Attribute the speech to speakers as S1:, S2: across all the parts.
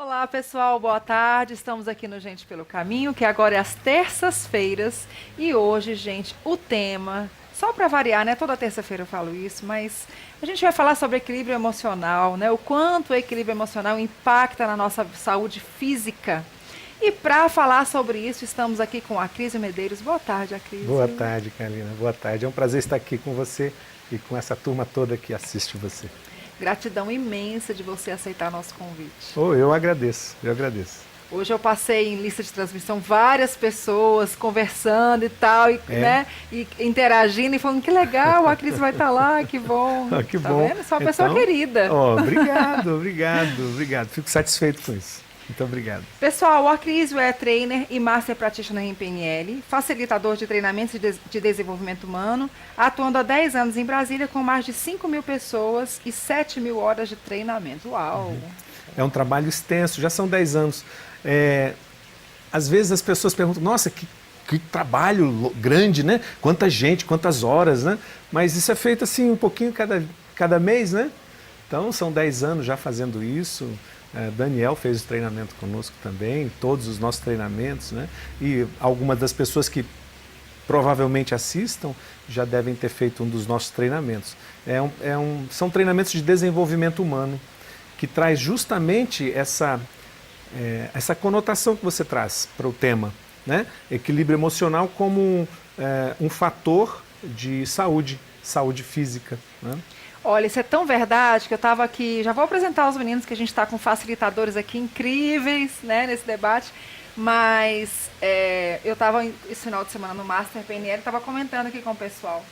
S1: Olá, pessoal, boa tarde. Estamos aqui no Gente pelo Caminho, que agora é às terças-feiras. E hoje, gente, o tema, só para variar, né? Toda terça-feira eu falo isso, mas a gente vai falar sobre equilíbrio emocional, né? O quanto o equilíbrio emocional impacta na nossa saúde física. E para falar sobre isso, estamos aqui com a Acrísio Medeiros. Boa tarde, Acrísio.
S2: Boa tarde, Carolina. Boa tarde. É um prazer estar aqui com você e com essa turma toda que assiste você.
S1: Gratidão imensa de você aceitar nosso convite.
S2: Oh, eu agradeço, eu agradeço.
S1: Hoje eu passei em lista de transmissão várias pessoas conversando e tal, né? E interagindo e falando que legal, a Cris vai estar lá, que bom.
S2: Ah, que
S1: tá
S2: bom.
S1: vendo? Só uma pessoa querida.
S2: Obrigado. Fico satisfeito com isso. Muito obrigado.
S1: Pessoal, o Acrísio é trainer e Master Practitioner em PNL, facilitador de treinamentos de desenvolvimento humano, atuando há 10 anos em Brasília com mais de 5.000 pessoas e 7.000 horas de treinamento. Uau!
S2: É um trabalho extenso, já são 10 anos. Às vezes as pessoas perguntam, nossa, que trabalho grande, né? Quanta gente, quantas horas, né? Mas isso é feito assim um pouquinho cada mês, né? Então são 10 anos já fazendo isso. Daniel fez o treinamento conosco também, todos os nossos treinamentos, né? E algumas das pessoas que provavelmente assistam já devem ter feito um dos nossos treinamentos. São treinamentos de desenvolvimento humano, que traz justamente essa conotação que você traz para o tema, né? Equilíbrio emocional como um fator de saúde física, né?
S1: Olha, isso é tão verdade que eu estava aqui, já vou apresentar os meninos que a gente está com facilitadores aqui incríveis, né, nesse debate, mas eu estava esse final de semana no Master PNL, estava comentando aqui com o pessoal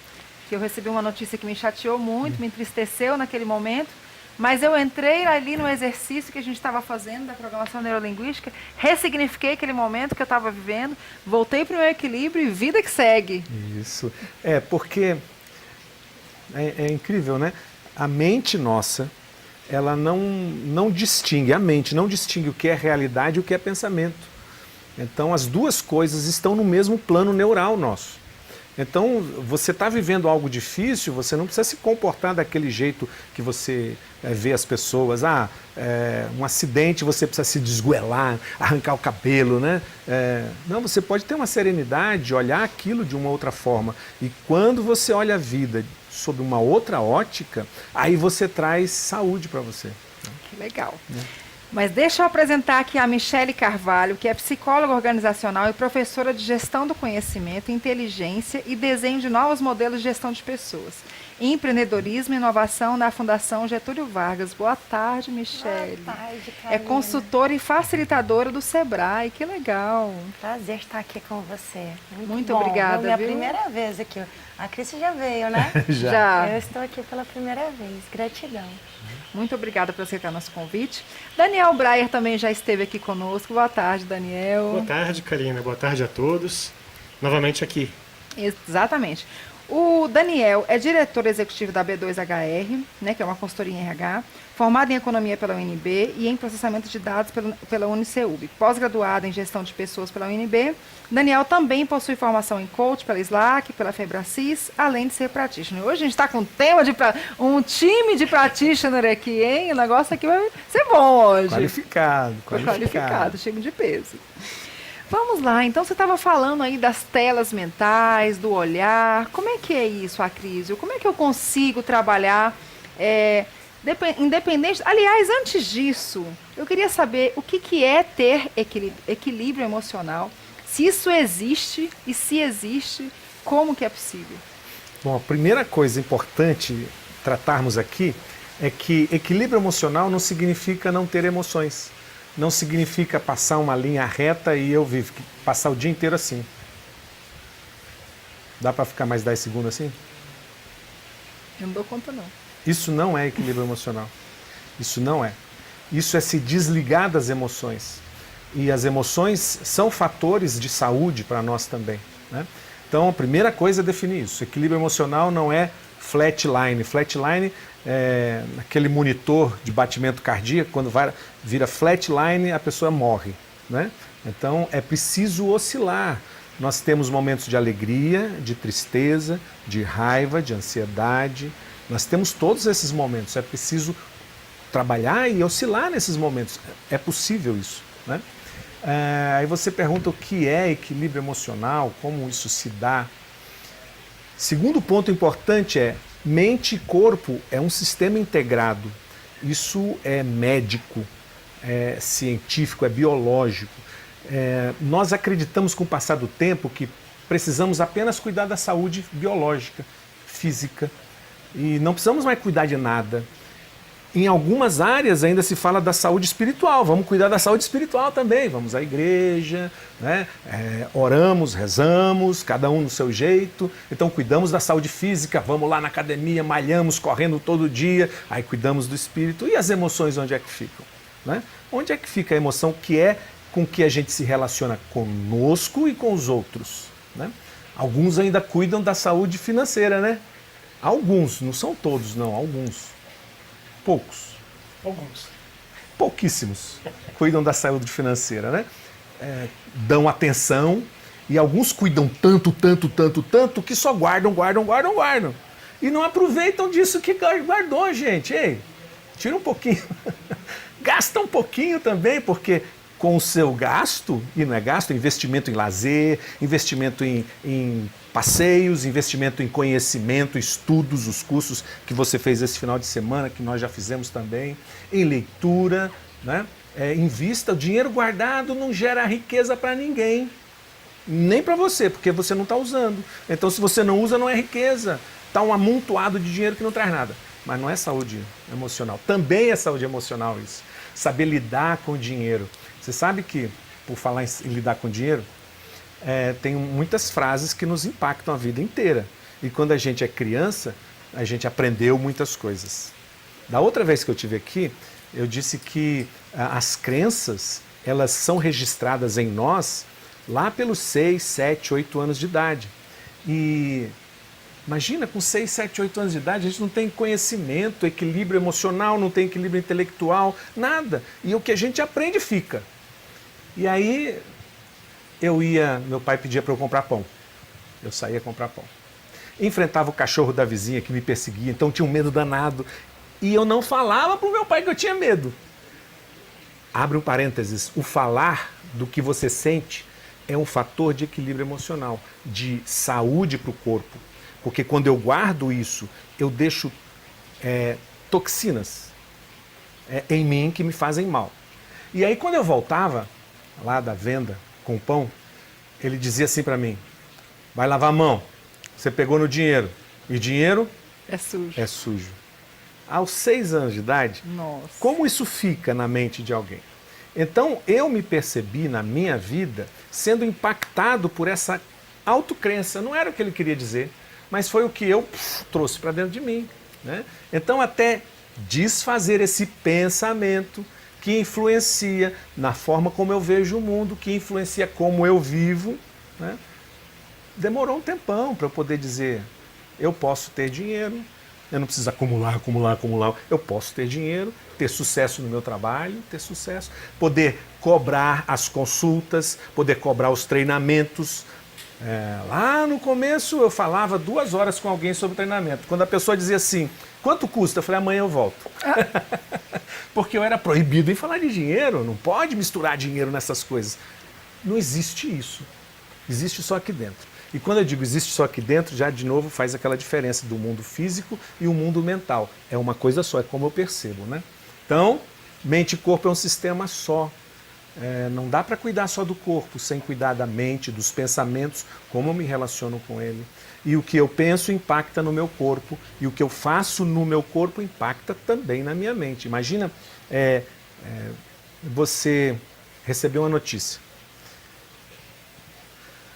S1: que eu recebi uma notícia que me chateou muito, me entristeceu naquele momento, mas eu entrei ali no exercício que a gente estava fazendo da programação neurolinguística, ressignifiquei aquele momento que eu estava vivendo, voltei para o meu equilíbrio e vida que segue.
S2: Isso, porque é incrível, né? A mente nossa, ela não distingue, a mente não distingue o que é realidade e o que é pensamento. Então, as duas coisas estão no mesmo plano neural nosso. Então, você está vivendo algo difícil, você não precisa se comportar daquele jeito que você vê as pessoas. Um acidente, você precisa se desgoelar, arrancar o cabelo, né? Não, você pode ter uma serenidade, olhar aquilo de uma outra forma. E quando você olha a vida sob uma outra ótica, aí você traz saúde para você.
S1: Que legal. Mas deixa eu apresentar aqui a Michele Carvalho, que é psicóloga organizacional e professora de gestão do conhecimento, inteligência e desenho de novos modelos de gestão de pessoas. Empreendedorismo e inovação da Fundação Getúlio Vargas. Boa tarde, Michele.
S3: Boa tarde, Carolina.
S1: É consultora e facilitadora do Sebrae. Que legal.
S3: Prazer estar aqui com você.
S1: Muito
S3: bom.
S1: obrigada.
S3: Minha
S1: viu?
S3: primeira vez aqui. A Cris já veio, né?
S1: Já.
S3: Eu estou aqui pela primeira vez. Gratidão.
S1: Muito obrigada por aceitar nosso convite. Daniel Breyer também já esteve aqui conosco. Boa tarde, Daniel.
S4: Boa tarde, Karina. Boa tarde a todos. Novamente aqui.
S1: Exatamente. O Daniel é diretor executivo da B2HR, né, que é uma consultoria em RH, formado em economia pela UNB e em processamento de dados pela Uniceub. Pós-graduado em gestão de pessoas pela UNB, Daniel também possui formação em coach pela Slack, pela Febracis, além de ser practitioner. Hoje a gente está com um time de practitioner aqui, hein? O negócio aqui vai ser bom hoje.
S2: Qualificado.
S1: Chega de peso. Vamos lá, então você estava falando aí das telas mentais, do olhar. Como é que é isso, Acrísio? Como é que eu consigo trabalhar independente... Aliás, antes disso, eu queria saber o que é ter equilíbrio emocional, se isso existe e se existe, como que é possível?
S2: Bom, a primeira coisa importante tratarmos aqui é que equilíbrio emocional não significa não ter emoções. Não significa passar uma linha reta e passar o dia inteiro assim. Dá para ficar mais 10 segundos assim?
S1: Eu não dou conta, não.
S2: Isso não é equilíbrio emocional. Isso não é. Isso é se desligar das emoções. E as emoções são fatores de saúde para nós também, né? Então, a primeira coisa é definir isso. Equilíbrio emocional não é flatline. Flatline é aquele monitor de batimento cardíaco, quando vira flatline, a pessoa morre, né? Então, é preciso oscilar. Nós temos momentos de alegria, de tristeza, de raiva, de ansiedade. Nós temos todos esses momentos. É preciso trabalhar e oscilar nesses momentos. É possível isso, né? Aí você pergunta o que é equilíbrio emocional, como isso se dá. Segundo ponto importante é, mente e corpo é um sistema integrado. Isso é médico, é científico, é biológico. Nós acreditamos com o passar do tempo que precisamos apenas cuidar da saúde biológica, física, e não precisamos mais cuidar de nada. Em algumas áreas ainda se fala da saúde espiritual, vamos cuidar da saúde espiritual também, vamos à igreja, né? Oramos, rezamos, cada um no seu jeito, então cuidamos da saúde física, vamos lá na academia, malhamos, correndo todo dia, aí cuidamos do espírito. E as emoções onde é que ficam? Né? Onde é que fica a emoção que é com que a gente se relaciona conosco e com os outros? Né? Alguns ainda cuidam da saúde financeira, né? Alguns, não são todos não, alguns. Poucos.
S4: Alguns.
S2: Pouquíssimos cuidam da saúde financeira, né? Dão atenção e alguns cuidam tanto que só guardam. E não aproveitam disso que guardou, gente. Ei, tira um pouquinho. Gasta um pouquinho também, porque com o seu gasto, e não é gasto, é investimento em lazer, investimento em passeios, investimento em conhecimento, estudos, os cursos que você fez esse final de semana, que nós já fizemos também, em leitura, né? Invista, o dinheiro guardado não gera riqueza para ninguém, nem para você, porque você não está usando. Então, se você não usa, não é riqueza. Está um amontoado de dinheiro que não traz nada. Mas não é saúde emocional. Também é saúde emocional isso. Saber lidar com o dinheiro. Você sabe que, por falar em lidar com dinheiro, tem muitas frases que nos impactam a vida inteira. E quando a gente é criança, a gente aprendeu muitas coisas. Da outra vez que eu estive aqui, eu disse que as crenças, elas são registradas em nós lá pelos 6, 7, 8 anos de idade. E imagina, com 6, 7, 8 anos de idade, a gente não tem conhecimento, equilíbrio emocional, não tem equilíbrio intelectual, nada. E o que a gente aprende fica. E aí meu pai pedia para eu comprar pão. Eu saía comprar pão. Enfrentava o cachorro da vizinha que me perseguia, então tinha um medo danado. E eu não falava para o meu pai que eu tinha medo. Abre um parênteses, o falar do que você sente é um fator de equilíbrio emocional, de saúde para o corpo. Porque quando eu guardo isso, eu deixo toxinas em mim que me fazem mal. E aí quando eu voltava lá da venda com o pão, ele dizia assim para mim, vai lavar a mão, você pegou no dinheiro, e dinheiro
S1: é sujo.
S2: É sujo. Aos 6 anos de idade,
S1: Nossa.
S2: Como isso fica na mente de alguém? Então eu me percebi na minha vida sendo impactado por essa autocrença, não era o que ele queria dizer, mas foi o que eu trouxe para dentro de mim. Né? Então até desfazer esse pensamento que influencia na forma como eu vejo o mundo, que influencia como eu vivo, né? Demorou um tempão para eu poder dizer, eu posso ter dinheiro, eu não preciso acumular, eu posso ter dinheiro, ter sucesso no meu trabalho, ter sucesso, poder cobrar as consultas, poder cobrar os treinamentos. Lá no começo eu falava 2 horas com alguém sobre treinamento. Quando a pessoa dizia assim, quanto custa? Eu falei, amanhã eu volto. Porque eu era proibido em falar de dinheiro, não pode misturar dinheiro nessas coisas. Não existe isso. Existe só aqui dentro. E quando eu digo existe só aqui dentro, já de novo faz aquela diferença do mundo físico e o mundo mental. É uma coisa só, é como eu percebo, né? Então, mente e corpo é um sistema só. Não dá para cuidar só do corpo sem cuidar da mente, dos pensamentos, como eu me relaciono com ele. E o que eu penso impacta no meu corpo, e o que eu faço no meu corpo impacta também na minha mente. Imagina você receber uma notícia,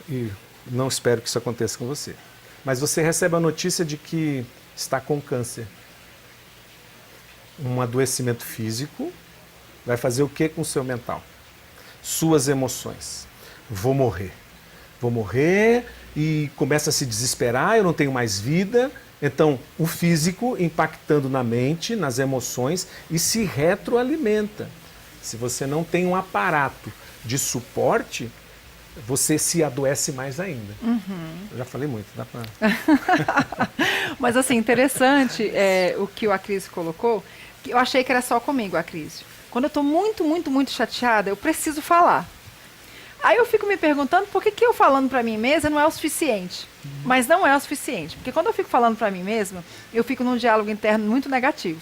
S2: e não espero que isso aconteça com você, mas você recebe a notícia de que está com câncer. Um adoecimento físico vai fazer o que com o seu mental? Suas emoções. Vou morrer, e começa a se desesperar, eu não tenho mais vida. Então, o físico impactando na mente, nas emoções, e se retroalimenta. Se você não tem um aparato de suporte, você se adoece mais ainda. Eu já falei muito, dá para...
S1: Mas assim, interessante o que o Acris colocou. Eu achei que era só comigo a crise. Quando eu estou muito, muito, muito chateada, eu preciso falar. Aí eu fico me perguntando por que eu falando para mim mesma não é o suficiente. Mas não é o suficiente. Porque quando eu fico falando para mim mesma, eu fico num diálogo interno muito negativo.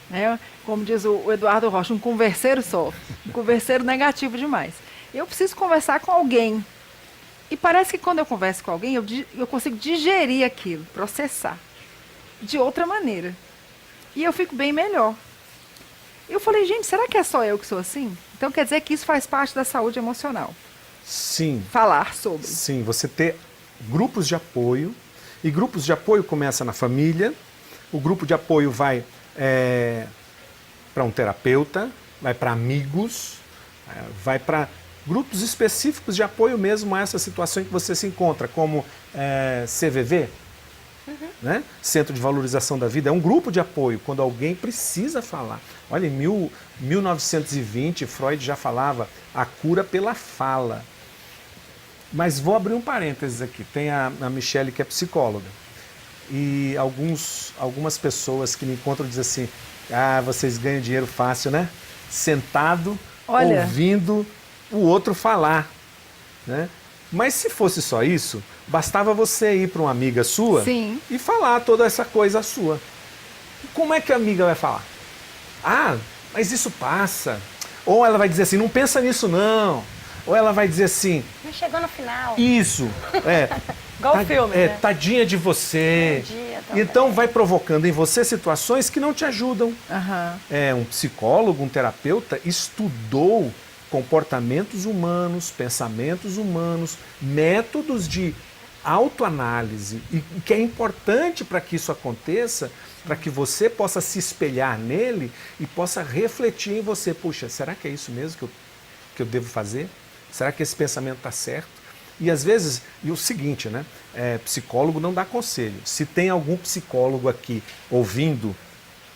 S1: Né? Como diz o Eduardo Rocha, um converseiro só. Um converseiro negativo demais. Eu preciso conversar com alguém. E parece que quando eu converso com alguém, eu consigo digerir aquilo, processar. De outra maneira. E eu fico bem melhor. Eu falei, gente, será que é só eu que sou assim? Então quer dizer que isso faz parte da saúde emocional.
S2: Sim.
S1: Falar sobre.
S2: Sim, você ter grupos de apoio. E grupos de apoio começa na família. O grupo de apoio vai para um terapeuta, vai para amigos, vai para grupos específicos de apoio mesmo a essa situação em que você se encontra, como CVV, né? Centro de Valorização da Vida, é um grupo de apoio quando alguém precisa falar. Olha, em 1920, Freud já falava a cura pela fala. Mas vou abrir um parênteses aqui. Tem a Michele, que é psicóloga, e algumas pessoas que me encontram dizem assim, vocês ganham dinheiro fácil, né? Sentado, ouvindo o outro falar, né? Mas se fosse só isso, bastava você ir para uma amiga sua e falar toda essa coisa sua. Como é que a amiga vai falar? Mas isso passa. Ou ela vai dizer assim, não pensa nisso não. Ou ela vai dizer assim...
S3: Não chegou no final.
S2: Isso,
S3: Igual o filme, né?
S2: Tadinha de você. Então vai provocando em você situações que não te ajudam. Um psicólogo, um terapeuta estudou comportamentos humanos, pensamentos humanos, métodos de autoanálise, e que é importante para que isso aconteça, para que você possa se espelhar nele e possa refletir em você. Puxa, será que é isso mesmo que eu devo fazer? Será que esse pensamento está certo? E às vezes, e o seguinte, né? Psicólogo não dá conselho. Se tem algum psicólogo aqui ouvindo,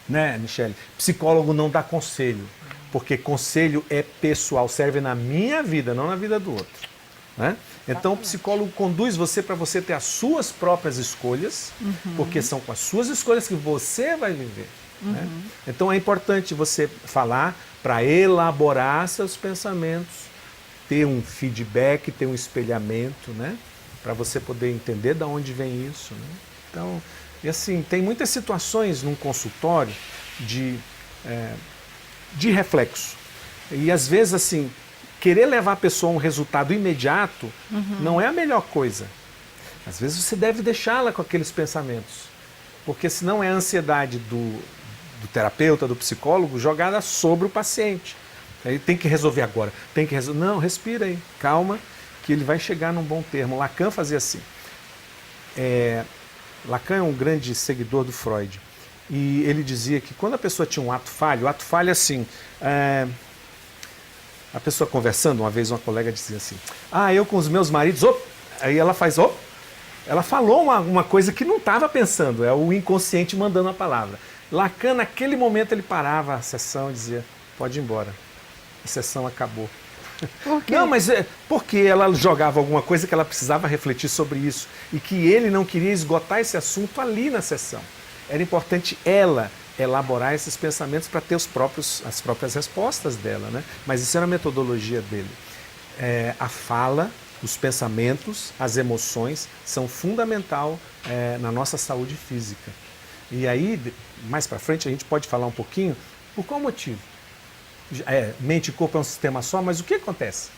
S2: né, Michele? Psicólogo não dá conselho. Porque conselho é pessoal, serve na minha vida, não na vida do outro. Né? Então o psicólogo conduz você para você ter as suas próprias escolhas, porque são com as suas escolhas que você vai viver. Né? Então é importante você falar para elaborar seus pensamentos, ter um feedback, ter um espelhamento, né? Para você poder entender de onde vem isso. Né? Então, e assim, tem muitas situações num consultório de reflexo. E às vezes, assim, querer levar a pessoa a um resultado imediato não é a melhor coisa. Às vezes você deve deixá-la com aqueles pensamentos. Porque senão é a ansiedade do terapeuta, do psicólogo, jogada sobre o paciente. Aí tem que resolver agora. Não, respira aí, calma, que ele vai chegar num bom termo. Lacan fazia assim. Lacan é um grande seguidor do Freud. E ele dizia que quando a pessoa tinha um ato falho é assim, a pessoa conversando, uma vez uma colega dizia assim, eu com os meus maridos, aí ela faz, ela falou uma coisa que não estava pensando, é o inconsciente mandando a palavra. Lacan, naquele momento, ele parava a sessão e dizia, pode ir embora, a sessão acabou.
S1: Por quê?
S2: Não, mas porque ela jogava alguma coisa que ela precisava refletir sobre isso e que ele não queria esgotar esse assunto ali na sessão. Era importante ela elaborar esses pensamentos para ter as próprias respostas dela, né? Mas isso era a metodologia dele. A fala, os pensamentos, as emoções são fundamental na nossa saúde física. E aí, mais para frente, a gente pode falar um pouquinho por qual motivo. Mente e corpo é um sistema só, mas o que acontece?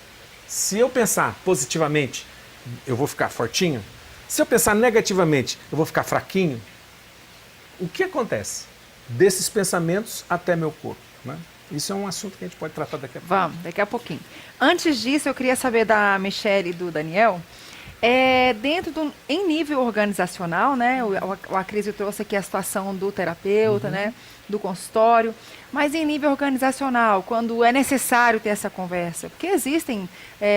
S2: Se eu pensar positivamente, eu vou ficar fortinho? Se eu pensar negativamente, eu vou ficar fraquinho? O que acontece? Desses pensamentos até meu corpo. Né? Isso é um assunto que a gente pode tratar daqui a pouco.
S1: Vamos, daqui a pouquinho. Antes disso, eu queria saber da Michele e do Daniel, em nível organizacional, né? O Acrisio trouxe aqui a situação do terapeuta, né? Do consultório, mas em nível organizacional, quando é necessário ter essa conversa, porque existem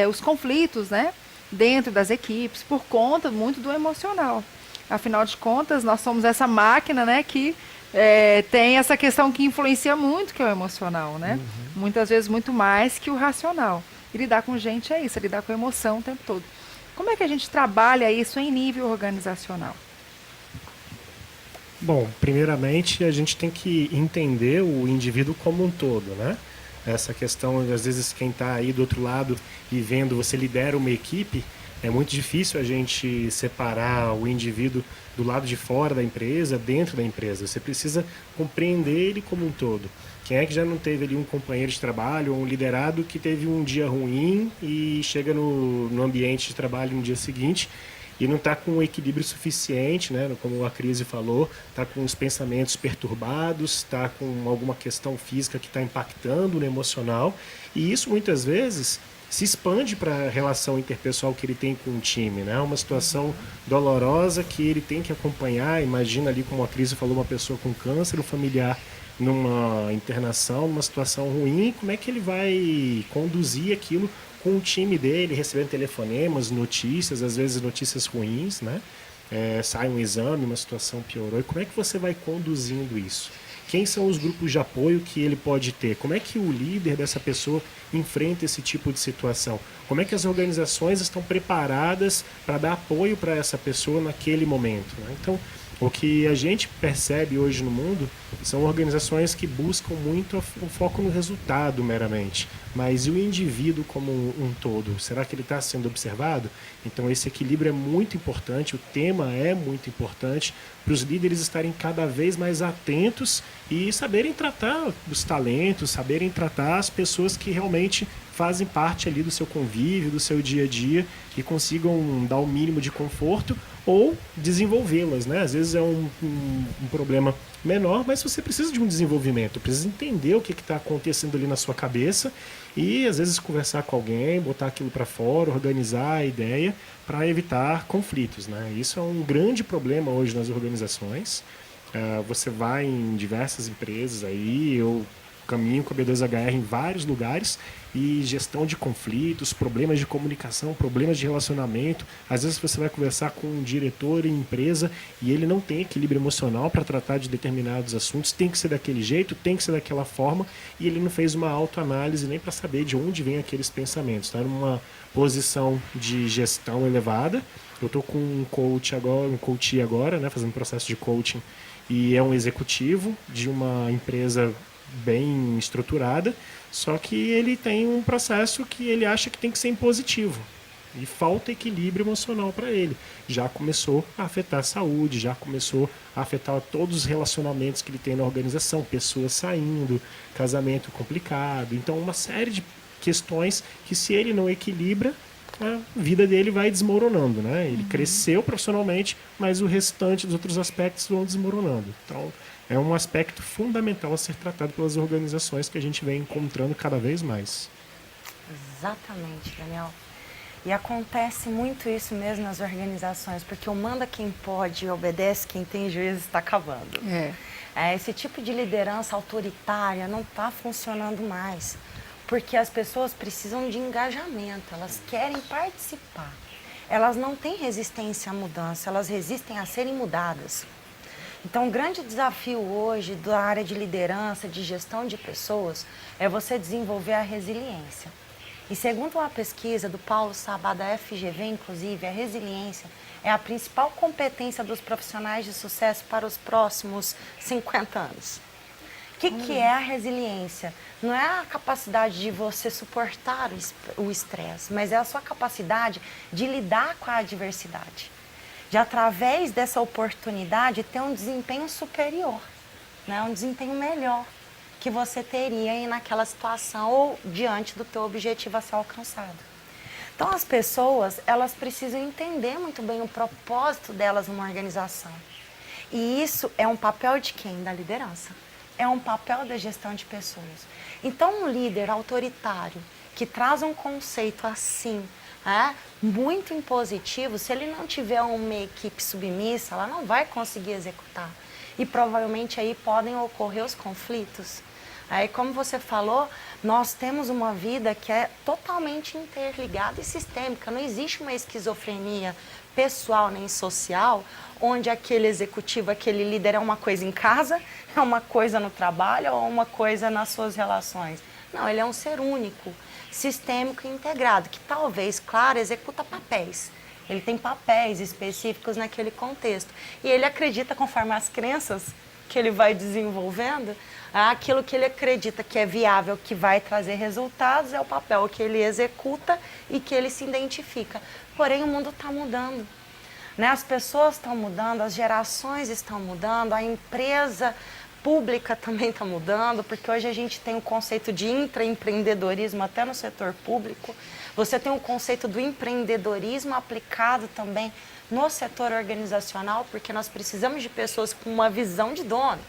S1: os conflitos, né? Dentro das equipes, por conta muito do emocional. Afinal de contas, nós somos essa máquina, né, que tem essa questão que influencia muito, que é o emocional, né? Muitas vezes muito mais que o racional. E lidar com gente é isso, é lidar com a emoção o tempo todo. Como é que a gente trabalha isso em nível organizacional?
S4: Bom, primeiramente a gente tem que entender o indivíduo como um todo, né? Essa questão, às vezes, quem está aí do outro lado e vendo você lidera uma equipe, é muito difícil a gente separar o indivíduo do lado de fora da empresa, dentro da empresa. Você precisa compreender ele como um todo. Quem é que já não teve ali um companheiro de trabalho ou um liderado que teve um dia ruim e chega no ambiente de trabalho no dia seguinte e não está com um equilíbrio suficiente, né? Como a Crise falou, está com os pensamentos perturbados, está com alguma questão física que está impactando no emocional, e isso muitas vezes se expande para a relação interpessoal que ele tem com o time, né? Uma situação dolorosa que ele tem que acompanhar. Imagina ali, como a Crise falou, uma pessoa com câncer, um familiar numa internação, numa situação ruim, como é que ele vai conduzir aquilo com o time dele, recebendo telefonemas, notícias, às vezes notícias ruins, né? Sai um exame, uma situação piorou. E como é que você vai conduzindo isso? Quem são os grupos de apoio que ele pode ter? Como é que o líder dessa pessoa enfrenta esse tipo de situação? Como é que as organizações estão preparadas para dar apoio para essa pessoa naquele momento, né? Então, o que a gente percebe hoje no mundo são organizações que buscam muito o foco no resultado meramente. Mas e o indivíduo como um todo? Será que ele está sendo observado? Então esse equilíbrio é muito importante, o tema é muito importante para os líderes estarem cada vez mais atentos e saberem tratar os talentos, saberem tratar as pessoas que realmente fazem parte ali do seu convívio, do seu dia a dia e consigam dar o mínimo de conforto ou desenvolvê-las, né? Às vezes é um problema menor, mas você precisa de um desenvolvimento, precisa entender o que está acontecendo ali na sua cabeça e às vezes conversar com alguém, botar aquilo para fora, organizar a ideia para evitar conflitos, né? Isso é um grande problema hoje nas organizações. Você vai em diversas empresas aí, eu caminho com a B2HR em vários lugares e gestão de conflitos, problemas de comunicação, problemas de relacionamento. Às vezes você vai conversar com um diretor em empresa e ele não tem equilíbrio emocional para tratar de determinados assuntos, tem que ser daquele jeito, tem que ser daquela forma, e ele não fez uma autoanálise nem para saber de onde vem aqueles pensamentos. Está numa posição de gestão elevada. Eu estou com um coach agora, né, fazendo processo de coaching, e é um executivo de uma empresa bem estruturada, só que ele tem um processo que ele acha que tem que ser impositivo e falta equilíbrio emocional para ele. Já começou a afetar a saúde, já começou a afetar todos os relacionamentos que ele tem na organização, pessoas saindo, casamento complicado, então uma série de questões que, se ele não equilibra, a vida dele vai desmoronando, né? Ele cresceu profissionalmente, mas o restante dos outros aspectos vão desmoronando. Então, é um aspecto fundamental a ser tratado pelas organizações que a gente vem encontrando cada vez mais.
S3: Exatamente, Daniel. E acontece muito isso mesmo nas organizações, porque o manda quem pode e obedece quem tem juízo está acabando. Esse tipo de liderança autoritária não está funcionando mais, porque as pessoas precisam de engajamento, elas querem participar. Elas não têm resistência à mudança, elas resistem a serem mudadas. Então, o grande desafio hoje da área de liderança, de gestão de pessoas, é você desenvolver a resiliência. E segundo uma pesquisa do Paulo Sabá, da FGV, inclusive, a resiliência é a principal competência dos profissionais de sucesso para os próximos 50 anos. O que é a resiliência? Não é a capacidade de você suportar o estresse, mas é a sua capacidade de lidar com a adversidade. De, através dessa oportunidade, ter um desempenho superior, né? Um desempenho melhor que você teria aí naquela situação ou diante do teu objetivo a ser alcançado. Então, as pessoas, elas precisam entender muito bem o propósito delas numa organização. E isso é um papel de quem? Da liderança. É um papel da gestão de pessoas. Então, um líder autoritário que traz um conceito assim, muito impositivo, se ele não tiver uma equipe submissa, ela não vai conseguir executar. E provavelmente aí podem ocorrer os conflitos. Aí, como você falou, nós temos uma vida que é totalmente interligada e sistêmica. Não existe uma esquizofrenia pessoal nem social, onde aquele executivo, aquele líder é uma coisa em casa, é uma coisa no trabalho ou uma coisa nas suas relações. Não, ele é um ser único, sistêmico e integrado, que talvez, claro, executa papéis. Ele tem papéis específicos naquele contexto. E ele acredita, conforme as crenças que ele vai desenvolvendo, aquilo que ele acredita que é viável, que vai trazer resultados, é o papel que ele executa e que ele se identifica. Porém, o mundo está mudando. Né? As pessoas estão mudando, as gerações estão mudando, a empresa pública também está mudando, porque hoje a gente tem o conceito de intraempreendedorismo até no setor público. Você tem o conceito do empreendedorismo aplicado também no setor organizacional, porque nós precisamos de pessoas com uma visão de dono,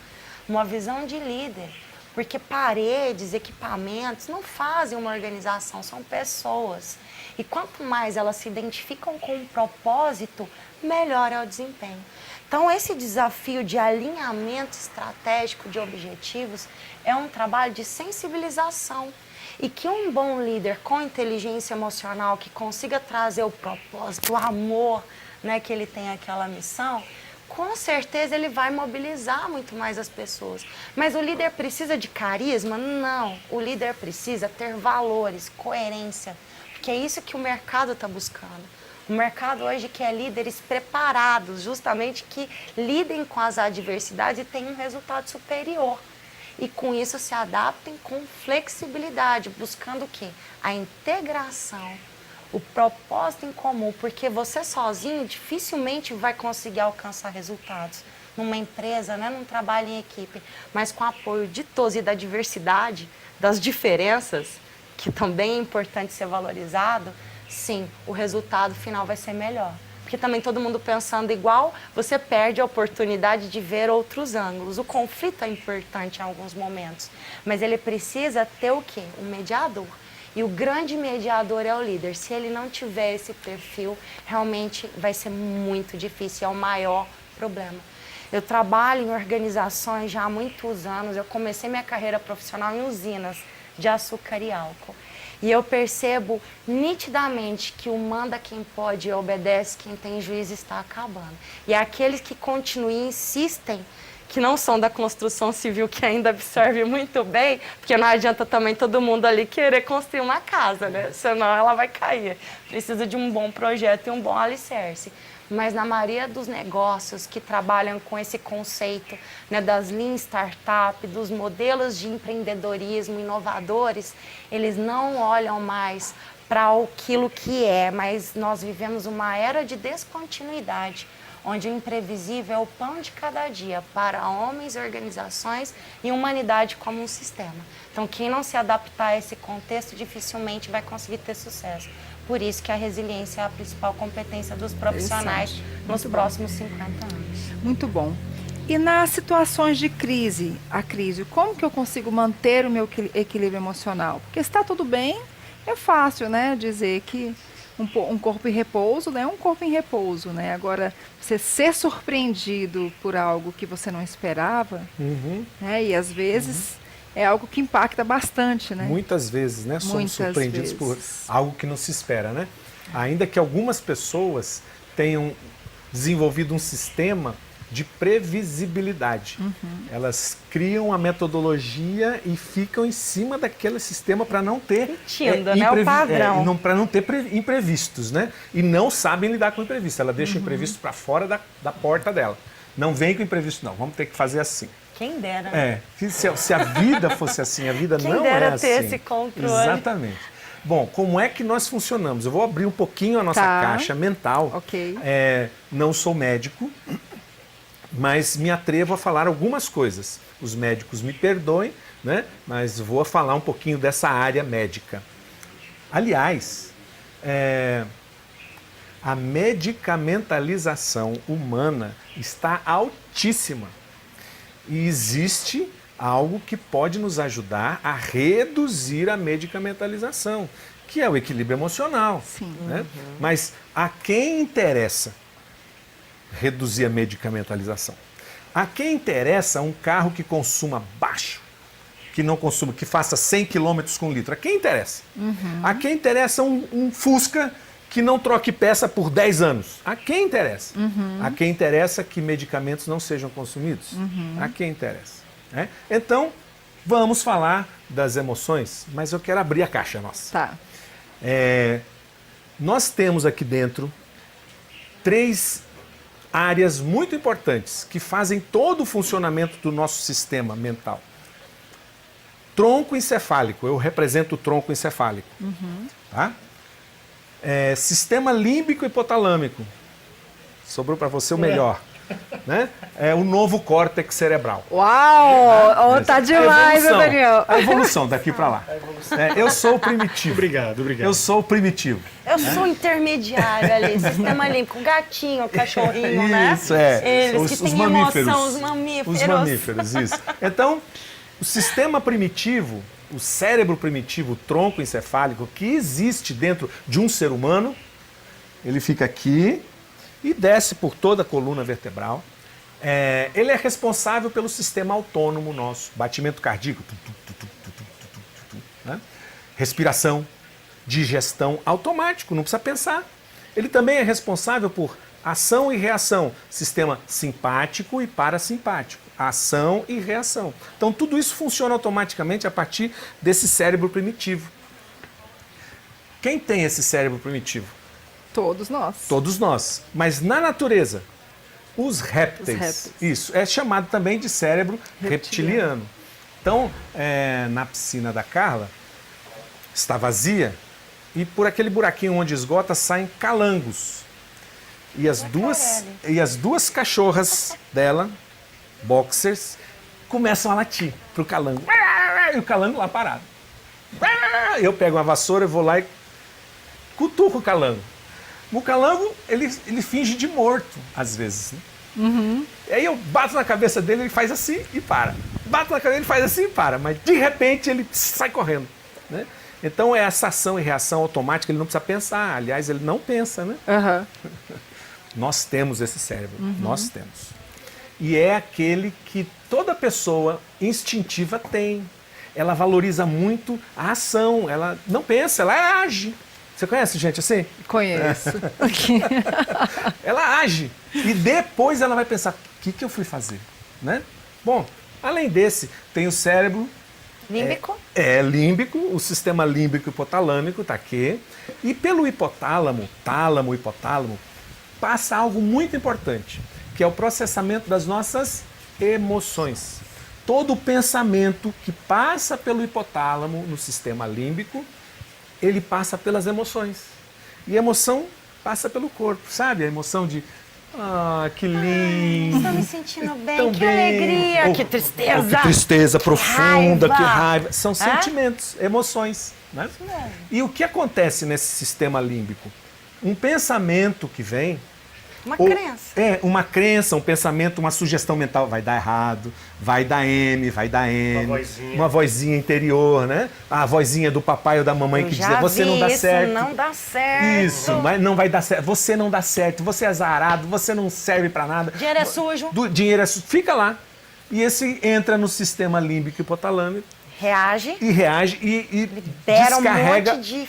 S3: uma visão de líder. Porque paredes, equipamentos não fazem uma organização, são pessoas. E quanto mais elas se identificam com um propósito, melhor é o desempenho. Então, esse desafio de alinhamento estratégico de objetivos é um trabalho de sensibilização. E que um bom líder com inteligência emocional, que consiga trazer o propósito, o amor, né, que ele tem aquela missão, com certeza ele vai mobilizar muito mais as pessoas. Mas o líder precisa de carisma? Não. O líder precisa ter valores, coerência, porque é isso que o mercado está buscando. O mercado hoje quer líderes preparados, justamente que lidem com as adversidades e tenham um resultado superior. E com isso se adaptem com flexibilidade, buscando o quê? A integração, o propósito em comum, porque você sozinho dificilmente vai conseguir alcançar resultados. Numa empresa, né, num trabalho em equipe, mas com o apoio de todos e da diversidade, das diferenças, que também é importante ser valorizado, sim, o resultado final vai ser melhor. Porque também todo mundo pensando igual, você perde a oportunidade de ver outros ângulos. O conflito é importante em alguns momentos, mas ele precisa ter o quê? Um mediador. E o grande mediador é o líder. Se ele não tiver esse perfil, realmente vai ser muito difícil, é o maior problema. Eu trabalho em organizações já há muitos anos, eu comecei minha carreira profissional em usinas de açúcar e álcool. E eu percebo nitidamente que o manda quem pode e obedece quem tem juízo está acabando. E aqueles que continuam e insistem, que não são da construção civil, que ainda absorve muito bem, porque não adianta também todo mundo ali querer construir uma casa, né? Senão ela vai cair. Precisa de um bom projeto e um bom alicerce. Mas na maioria dos negócios que trabalham com esse conceito, né, das Lean Startup, dos modelos de empreendedorismo inovadores, eles não olham mais para aquilo que é, mas nós vivemos uma era de descontinuidade, onde o imprevisível é o pão de cada dia para homens, organizações e humanidade como um sistema. Então, quem não se adaptar a esse contexto dificilmente vai conseguir ter sucesso. Por isso que a resiliência é a principal competência dos profissionais nos próximos 50 anos.
S1: Muito bom. E nas situações de crise, como que eu consigo manter o meu equilíbrio emocional? Porque se está tudo bem, é fácil, né, dizer que um corpo em repouso, né, um corpo em repouso, né? Agora, você ser surpreendido por algo que você não esperava, né, e às vezes é algo que impacta bastante, né?
S2: Muitas vezes, né? Somos surpreendidos por algo que não se espera, né? Ainda que algumas pessoas tenham desenvolvido um sistema de previsibilidade. Elas criam a metodologia e ficam em cima daquele sistema para não ter
S3: né? O padrão.
S2: para não ter imprevistos, né? E não sabem lidar com o imprevisto. Ela deixa o imprevisto para fora da porta dela. Não vem com imprevisto, não. Vamos ter que fazer assim.
S3: Quem dera.
S2: Se a vida fosse assim, a vida
S3: Quem
S2: não
S3: dera
S2: é assim.
S3: ter esse controle.
S2: Exatamente. Bom, como é que nós funcionamos? Eu vou abrir um pouquinho a nossa caixa mental.
S1: Ok.
S2: Não sou médico, mas me atrevo a falar algumas coisas. Os médicos me perdoem, né? Mas vou falar um pouquinho dessa área médica. Aliás, a medicamentalização humana está altíssima. E existe algo que pode nos ajudar a reduzir a medicamentalização, que é o equilíbrio emocional.
S1: Sim.
S2: Né? Mas a quem interessa reduzir a medicamentalização? A quem interessa um carro que consuma baixo, que não consuma, que faça 100 km com litro? A quem interessa? A quem interessa um Fusca que não troque peça por 10 anos? A quem interessa? A quem interessa que medicamentos não sejam consumidos? A quem interessa? Né? Então, vamos falar das emoções, mas eu quero abrir a caixa nossa.
S1: Tá.
S2: Nós temos aqui dentro 3 áreas muito importantes que fazem todo o funcionamento do nosso sistema mental. Tronco encefálico, eu represento o tronco encefálico. Tá? Sistema límbico hipotalâmico, sobrou para você o melhor. Né? É o novo córtex cerebral.
S1: Uau! Tá demais, Daniel.
S2: A evolução daqui para lá. Eu sou o primitivo.
S4: Obrigado.
S2: Eu sou o primitivo.
S3: Eu sou intermediário ali, sistema límbico, gatinho, cachorrinho, né?
S2: Isso, é.
S3: Eles que têm emoção, os mamíferos.
S2: Os mamíferos, isso. Então, o sistema primitivo, o cérebro primitivo, o tronco encefálico, que existe dentro de um ser humano, ele fica aqui e desce por toda a coluna vertebral. Ele é responsável pelo sistema autônomo nosso, batimento cardíaco, né? Respiração, digestão automático, não precisa pensar. Ele também é responsável por ação e reação, sistema simpático e parasimpático, ação e reação. Então tudo isso funciona automaticamente a partir desse cérebro primitivo. Quem tem esse cérebro primitivo?
S1: Todos nós.
S2: Todos nós. Mas na natureza, os répteis. Isso, é chamado também de cérebro reptiliano. Então, na piscina da Carla, está vazia e por aquele buraquinho onde esgota saem calangos. E as duas cachorras dela, boxers, começam a latir pro calango. E o calango lá parado. Eu pego uma vassoura, vou lá e cutuco o calango. O calango, ele finge de morto, às vezes. Né? E aí eu bato na cabeça dele, ele faz assim e para. Bato na cabeça, ele faz assim e para. Mas, de repente, ele sai correndo. Né? Então, é essa ação e reação automática, ele não precisa pensar. Aliás, ele não pensa, né? Nós temos esse cérebro. Nós temos. E é aquele que toda pessoa instintiva tem. Ela valoriza muito a ação. Ela não pensa, ela age. Você conhece gente assim?
S1: Conheço.
S2: Ela age e depois ela vai pensar, o que eu fui fazer? Né? Bom, além desse, tem o cérebro...
S3: Límbico?
S2: Límbico, o sistema límbico hipotalâmico está aqui. E pelo hipotálamo, tálamo, hipotálamo, passa algo muito importante, que é o processamento das nossas emoções. Todo pensamento que passa pelo hipotálamo no sistema límbico, ele passa pelas emoções. E a emoção passa pelo corpo, sabe? A emoção de, que lindo.
S3: Estou me sentindo bem, que alegria, que tristeza.
S2: Que tristeza profunda,
S3: raiva.
S2: que raiva. São sentimentos, emoções. Né? E o que acontece nesse sistema límbico? Um pensamento que vem...
S3: crença.
S2: Uma crença, um pensamento, uma sugestão mental. Vai dar errado, vai dar M, vai dar N. Uma vozinha interior, né? A vozinha do papai ou da mamãe que dizia, você não dá certo.
S3: Não dá certo.
S2: Isso, mas não vai dar certo. Você não dá certo, você é azarado, você não serve pra nada.
S3: Dinheiro é sujo.
S2: Dinheiro é sujo. Fica lá. E esse entra no sistema límbico hipotalâmico.
S3: Reage.
S2: E
S3: libera
S2: descarrega
S3: um monte de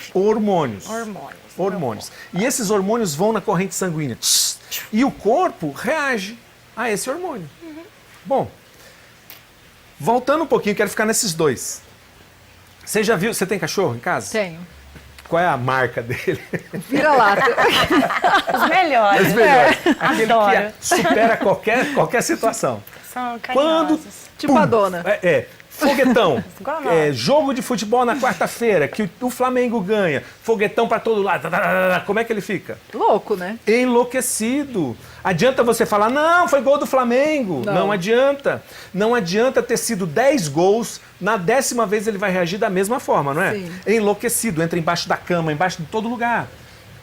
S2: hormônios. E esses hormônios vão na corrente sanguínea. E o corpo reage a esse hormônio. Bom, voltando um pouquinho, quero ficar nesses dois. Você já viu, você tem cachorro em casa?
S1: Tenho.
S2: Qual é a marca dele?
S1: Vira-lata.
S3: Os melhores.
S2: Aquele que supera qualquer situação.
S3: São carinhosos.
S1: Tipo a dona.
S2: Foguetão, jogo de futebol na quarta-feira, que o Flamengo ganha, foguetão pra todo lado, como é que ele fica?
S1: Louco, né?
S2: Enlouquecido. Adianta você falar, não, foi gol do Flamengo. Não adianta. Não adianta ter sido 10 gols, na 10ª vez ele vai reagir da mesma forma, não é?
S1: Sim.
S2: Enlouquecido, entra embaixo da cama, embaixo de todo lugar.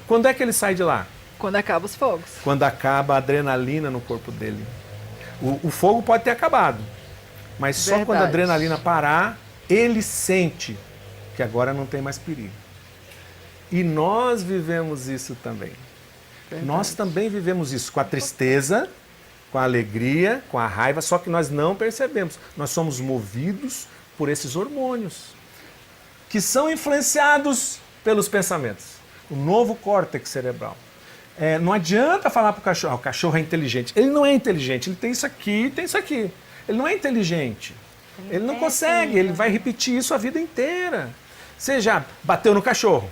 S2: Quando é que ele sai de lá?
S1: Quando acaba os fogos.
S2: Quando acaba a adrenalina no corpo dele. O fogo pode ter acabado. Mas só quando a adrenalina parar, ele sente que agora não tem mais perigo. E nós vivemos isso também. Verdade. Nós também vivemos isso com a tristeza, com a alegria, com a raiva, só que nós não percebemos. Nós somos movidos por esses hormônios, que são influenciados pelos pensamentos. O novo córtex cerebral. Não adianta falar para o cachorro é inteligente. Ele não é inteligente, ele tem isso aqui e tem isso aqui. Ele não é inteligente. Ele não consegue, ele vai repetir isso a vida inteira. Você já bateu no cachorro.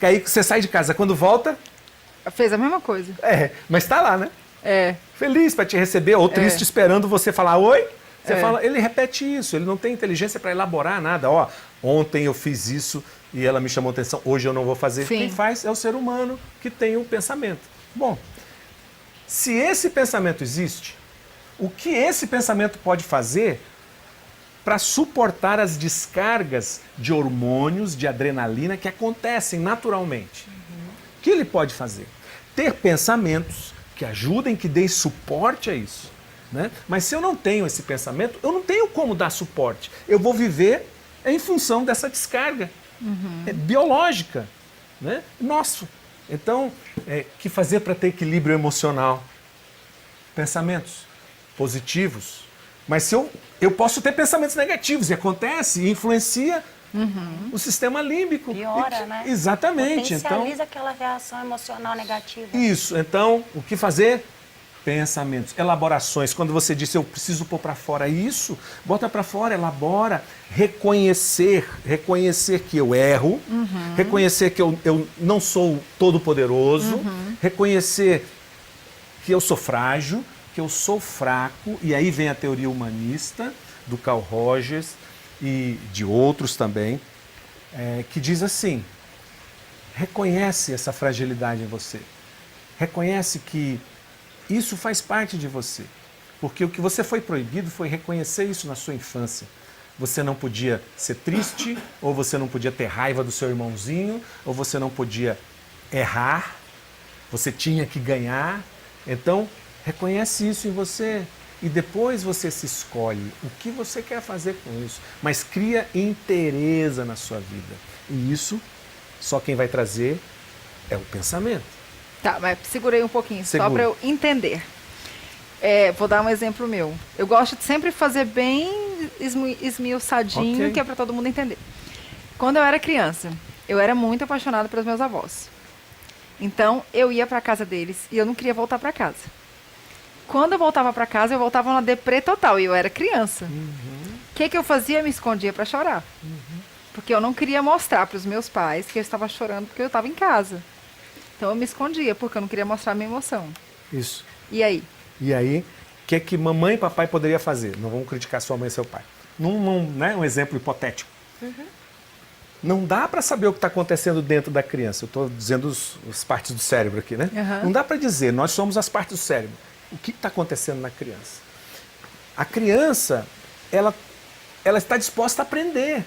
S2: Que aí você sai de casa, quando volta,
S1: Fez a mesma coisa.
S2: Mas tá lá, né? Feliz para te receber, ou triste esperando você falar oi. Você fala, ele repete isso, ele não tem inteligência para elaborar nada. Ó, ontem eu fiz isso e ela me chamou atenção, hoje eu não vou fazer.
S1: Sim.
S2: Quem faz é o ser humano que tem um pensamento. Bom, se esse pensamento existe, o que esse pensamento pode fazer para suportar as descargas de hormônios, de adrenalina que acontecem naturalmente? O que ele pode fazer? Ter pensamentos que ajudem, que deem suporte a isso. Né? Mas se eu não tenho esse pensamento, eu não tenho como dar suporte. Eu vou viver em função dessa descarga biológica, né? Nosso. Então, que fazer para ter equilíbrio emocional? Pensamentos positivos. Mas se eu posso ter pensamentos negativos, e acontece, e influencia o sistema límbico.
S3: Piora, né?
S2: Exatamente.
S3: Potencializa aquela reação emocional negativa.
S2: Isso. Então, o que fazer? Pensamentos, elaborações. Quando você disse eu preciso pôr para fora isso, bota para fora, elabora, reconhecer que eu erro, reconhecer que eu não sou todo-poderoso, reconhecer que eu sou frágil, que eu sou fraco, e aí vem a teoria humanista do Carl Rogers e de outros também, que diz assim, reconhece essa fragilidade em você, reconhece que isso faz parte de você, porque o que você foi proibido foi reconhecer isso na sua infância. Você não podia ser triste, ou você não podia ter raiva do seu irmãozinho, ou você não podia errar, você tinha que ganhar. Então, reconhece isso em você e depois você se escolhe o que você quer fazer com isso, mas cria interesse na sua vida. E isso, só quem vai trazer é o pensamento.
S1: Tá, mas segurei um pouquinho,
S2: Segura.
S1: só para eu entender. Vou dar um exemplo meu. Eu gosto de sempre fazer bem esmiuçadinho,
S2: Ok.
S1: que é para todo mundo entender. Quando eu era criança, eu era muito apaixonada pelos meus avós. Então, eu ia para casa deles e eu não queria voltar para casa. Quando eu voltava para casa, eu voltava na deprê total e eu era criança. O que eu fazia? Eu me escondia para chorar. Porque eu não queria mostrar para os meus pais que eu estava chorando porque eu estava em casa. Então eu me escondia, porque eu não queria mostrar a minha emoção.
S2: Isso.
S1: E aí?
S2: E aí, o que é que mamãe e papai poderia fazer? Não vamos criticar sua mãe e seu pai. Né, um exemplo hipotético. Não dá para saber o que está acontecendo dentro da criança. Eu estou dizendo as partes do cérebro aqui, né? Não dá para dizer, nós somos as partes do cérebro. O que está acontecendo na criança? A criança, ela está disposta a aprender.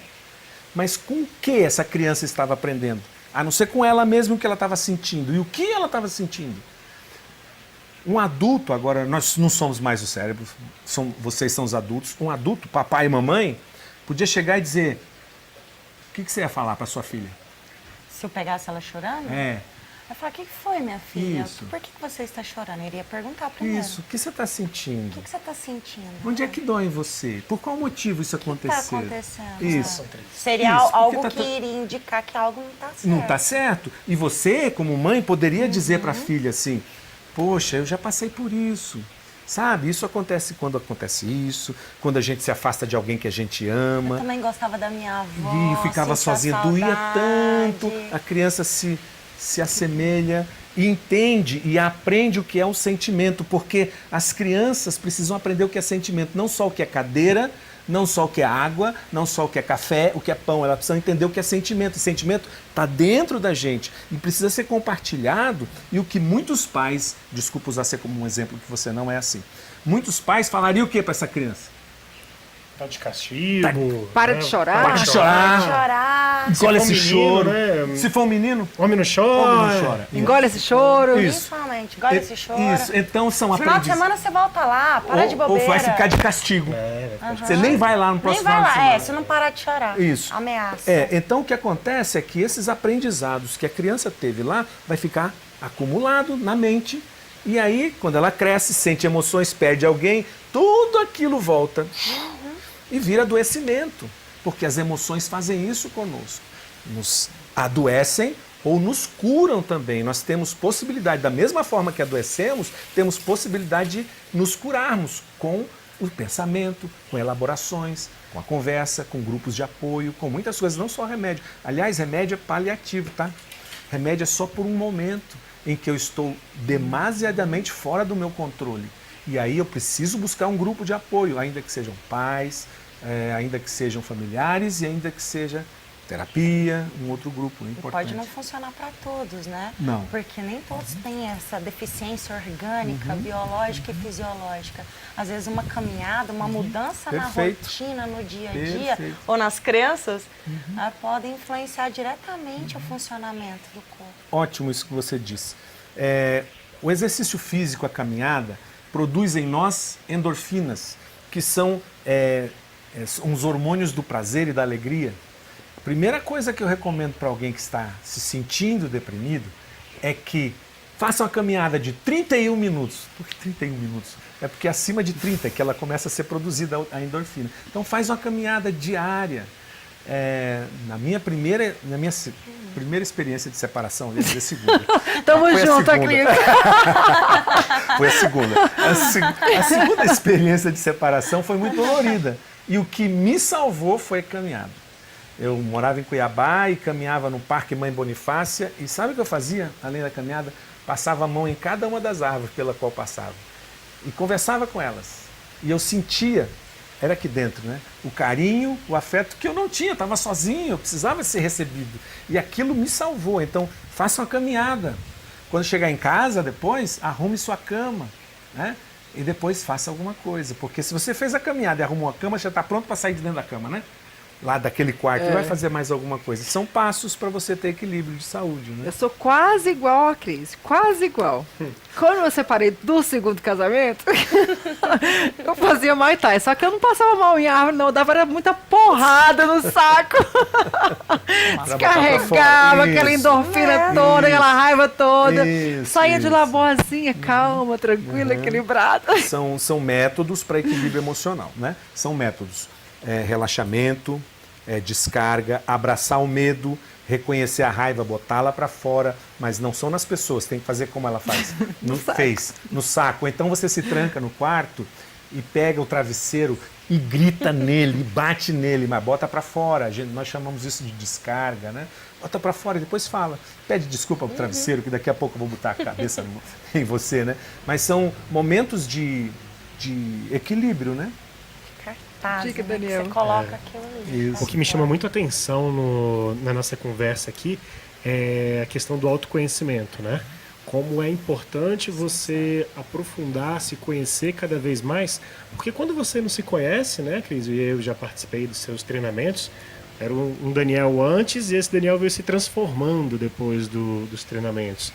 S2: Mas com o que essa criança estava aprendendo? A não ser com ela mesma o que ela estava sentindo. E o que ela estava sentindo? Um adulto, agora nós não somos mais o cérebro, vocês são os adultos. Um adulto, papai e mamãe, podia chegar e dizer, o que você ia falar para sua filha?
S3: Se eu pegasse ela chorando? Eu falava, o que foi, minha filha?
S2: Isso.
S3: Por que você está chorando? Eu iria perguntar primeiro.
S2: Isso, o que você está sentindo?
S3: O que você está sentindo?
S2: Onde é que dói em você? Por qual motivo isso
S3: O que
S2: aconteceu?
S3: está acontecendo?
S2: Isso.
S3: Seria
S2: Isso, porque
S3: algo
S2: tá
S3: que iria indicar que algo não está certo.
S2: Não está certo? E você, como mãe, poderia dizer para a filha assim, poxa, eu já passei por isso. Sabe, isso acontece quando acontece isso, quando a gente se afasta de alguém que a gente ama.
S3: Eu também gostava da minha avó.
S2: E ficava
S3: sentia
S2: sozinha,
S3: saudade.
S2: doía tanto. A criança se assemelha e entende e aprende o que é um sentimento, porque as crianças precisam aprender o que é sentimento, não só o que é cadeira, não só o que é água, não só o que é café, o que é pão, elas precisam entender o que é sentimento. E sentimento está dentro da gente e precisa ser compartilhado. E o que muitos pais, desculpa usar você como um exemplo que você não é assim, muitos pais falariam o que para essa criança?
S4: Tá de castigo.
S1: Para de chorar.
S2: Para de chorar.
S3: Chorar.
S2: Engole
S4: for
S2: esse
S4: menino,
S2: choro.
S4: né?
S2: Se for um menino,
S4: Homem não chora.
S2: homem não chora.
S1: Engole esse choro.
S2: Isso.
S3: Principalmente, engole esse choro.
S2: Isso, então são
S3: Final de
S2: aprendizados.
S3: semana você volta lá, para de bobeira.
S2: Ou vai ficar de castigo.
S4: Vai ficar
S2: Você nem vai lá no
S3: Nem
S2: próximo
S3: vai
S2: final de
S3: lá,
S2: semana.
S3: se não parar de chorar.
S2: Isso.
S3: Ameaça.
S2: Então o que acontece é que esses aprendizados que a criança teve lá vai ficar acumulado na mente. E aí, quando ela cresce, sente emoções, perde alguém, tudo aquilo volta. E vira adoecimento. Porque as emoções fazem isso conosco. Nos adoecem ou nos curam também. Nós temos possibilidade, da mesma forma que adoecemos, temos possibilidade de nos curarmos com o pensamento, com elaborações, com a conversa, com grupos de apoio, com muitas coisas, não só remédio. Aliás, remédio é paliativo, tá? Remédio é só por um momento. em que eu estou demasiadamente fora do meu controle. E aí eu preciso buscar um grupo de apoio, ainda que sejam pais, ainda que sejam familiares e ainda que seja terapia, um outro grupo importante.
S3: Pode não funcionar para todos, né?
S2: Não.
S3: Porque nem todos têm essa deficiência orgânica, biológica e fisiológica. Às vezes uma caminhada, uma mudança na rotina, no dia a dia, ou nas crenças, podem influenciar diretamente o funcionamento do corpo.
S2: Ótimo isso que você disse. O exercício físico, a caminhada, produz em nós endorfinas, que são uns hormônios do prazer e da alegria. A primeira coisa que eu recomendo para alguém que está se sentindo deprimido é que faça uma caminhada de 31 minutos. Por que 31 minutos? É porque acima de 30 é que ela começa a ser produzida a endorfina. Então faz uma caminhada diária. Na minha primeira experiência de separação, aliás, foi a segunda.
S1: Tamo junto, Cris.
S2: Foi a segunda. A segunda experiência de separação foi muito dolorida. E o que me salvou foi a caminhada. Eu morava em Cuiabá e caminhava no Parque Mãe Bonifácia. E sabe o que eu fazia, além da caminhada? Passava a mão em cada uma das árvores pela qual passava. E conversava com elas. E eu sentia, era aqui dentro, né? O carinho, o afeto que eu não tinha, estava sozinho, eu precisava ser recebido. E aquilo me salvou. Então, faça uma caminhada. Quando chegar em casa, depois, arrume sua cama, né? E depois faça alguma coisa. Porque se você fez a caminhada e arrumou a cama, já está pronto para sair de dentro da cama, né? Lá daquele quarto, e vai fazer mais alguma coisa. São passos para você ter equilíbrio de saúde, né?
S1: Eu sou quase igual a Cris, quase igual. Quando eu separei do segundo casamento, eu fazia Muay Thai, só que eu não passava mal em árvore, não, eu dava muita porrada no saco. Descarregava aquela endorfina toda, aquela raiva toda. Saía de lá boazinha, calma, tranquila, equilibrada.
S2: São métodos para equilíbrio emocional, né? São métodos. Relaxamento, descarga, abraçar o medo, reconhecer a raiva, botá-la para fora, mas não só nas pessoas, tem que fazer como ela faz. No saco. Então você se tranca no quarto e pega o travesseiro e grita nele, e bate nele, mas bota para fora. Nós chamamos isso de descarga, né? Bota para fora e depois fala. Pede desculpa pro travesseiro, que daqui a pouco eu vou botar a cabeça em você, né? Mas são momentos de equilíbrio, né?
S1: Dica, Daniel.
S3: Você coloca aquilo ali.
S4: O que me chama muito a atenção na nossa conversa aqui é a questão do autoconhecimento, né? Como é importante você aprofundar, se conhecer cada vez mais, porque quando você não se conhece, né, Cris, e eu já participei dos seus treinamentos, era um Daniel antes e esse Daniel veio se transformando depois dos treinamentos.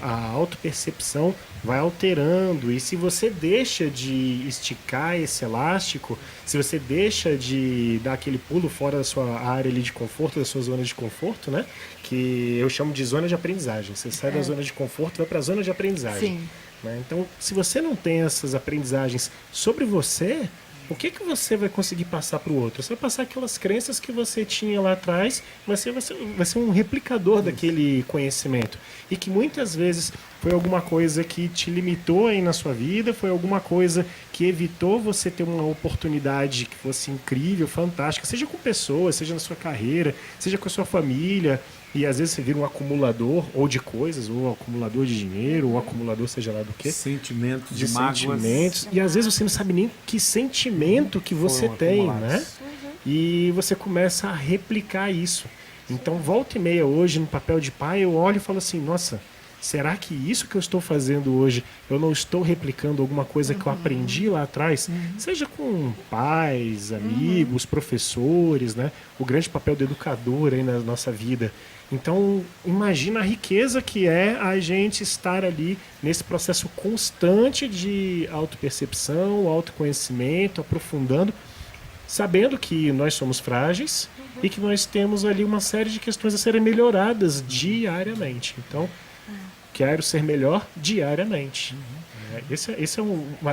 S4: A autopercepção vai alterando, e se você deixa de esticar esse elástico, se você deixa de dar aquele pulo fora da sua área ali de conforto, da sua zona de conforto, né? Que eu chamo de zona de aprendizagem. Você sai da zona de conforto e vai para a zona de aprendizagem.
S1: Sim.
S4: Né? Então, se você não tem essas aprendizagens sobre você, o que você vai conseguir passar para o outro? Você vai passar aquelas crenças que você tinha lá atrás, vai ser um replicador daquele conhecimento. E que muitas vezes foi alguma coisa que te limitou aí na sua vida, foi alguma coisa que evitou você ter uma oportunidade que fosse incrível, fantástica, seja com pessoas, seja na sua carreira, seja com a sua família. E às vezes você vira um acumulador ou de coisas, ou acumulador de dinheiro, ou acumulador seja lá do que.
S2: Sentimentos,
S4: de mágoas. E às vezes você não sabe nem que sentimento que você tem, né? E você começa a replicar isso. Então, volta e meia hoje, no papel de pai, eu olho e falo assim, nossa, será que isso que eu estou fazendo hoje, eu não estou replicando alguma coisa que eu aprendi lá atrás? Seja com pais, amigos, professores, né? O grande papel do educador aí na nossa vida. Então, imagina a riqueza que é a gente estar ali nesse processo constante de autopercepção, autoconhecimento, aprofundando, sabendo que nós somos frágeis e que nós temos ali uma série de questões a serem melhoradas diariamente. Então, quero ser melhor diariamente. Esse é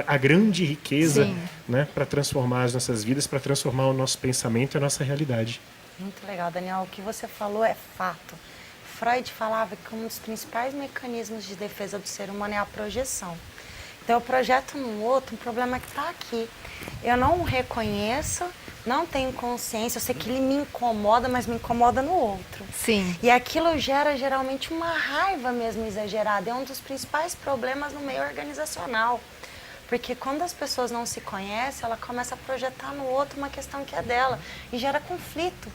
S4: a grande riqueza, né, para transformar as nossas vidas, para transformar o nosso pensamento e a nossa realidade.
S3: Muito legal, Daniel. O que você falou é fato. Freud falava que um dos principais mecanismos de defesa do ser humano é a projeção. Então eu projeto no outro um problema que está aqui. Eu não o reconheço, não tenho consciência, eu sei que ele me incomoda, mas me incomoda no outro.
S1: Sim.
S3: E aquilo gera geralmente uma raiva mesmo exagerada. É um dos principais problemas no meio organizacional. Porque quando as pessoas não se conhecem, ela começa a projetar no outro uma questão que é dela e gera conflito.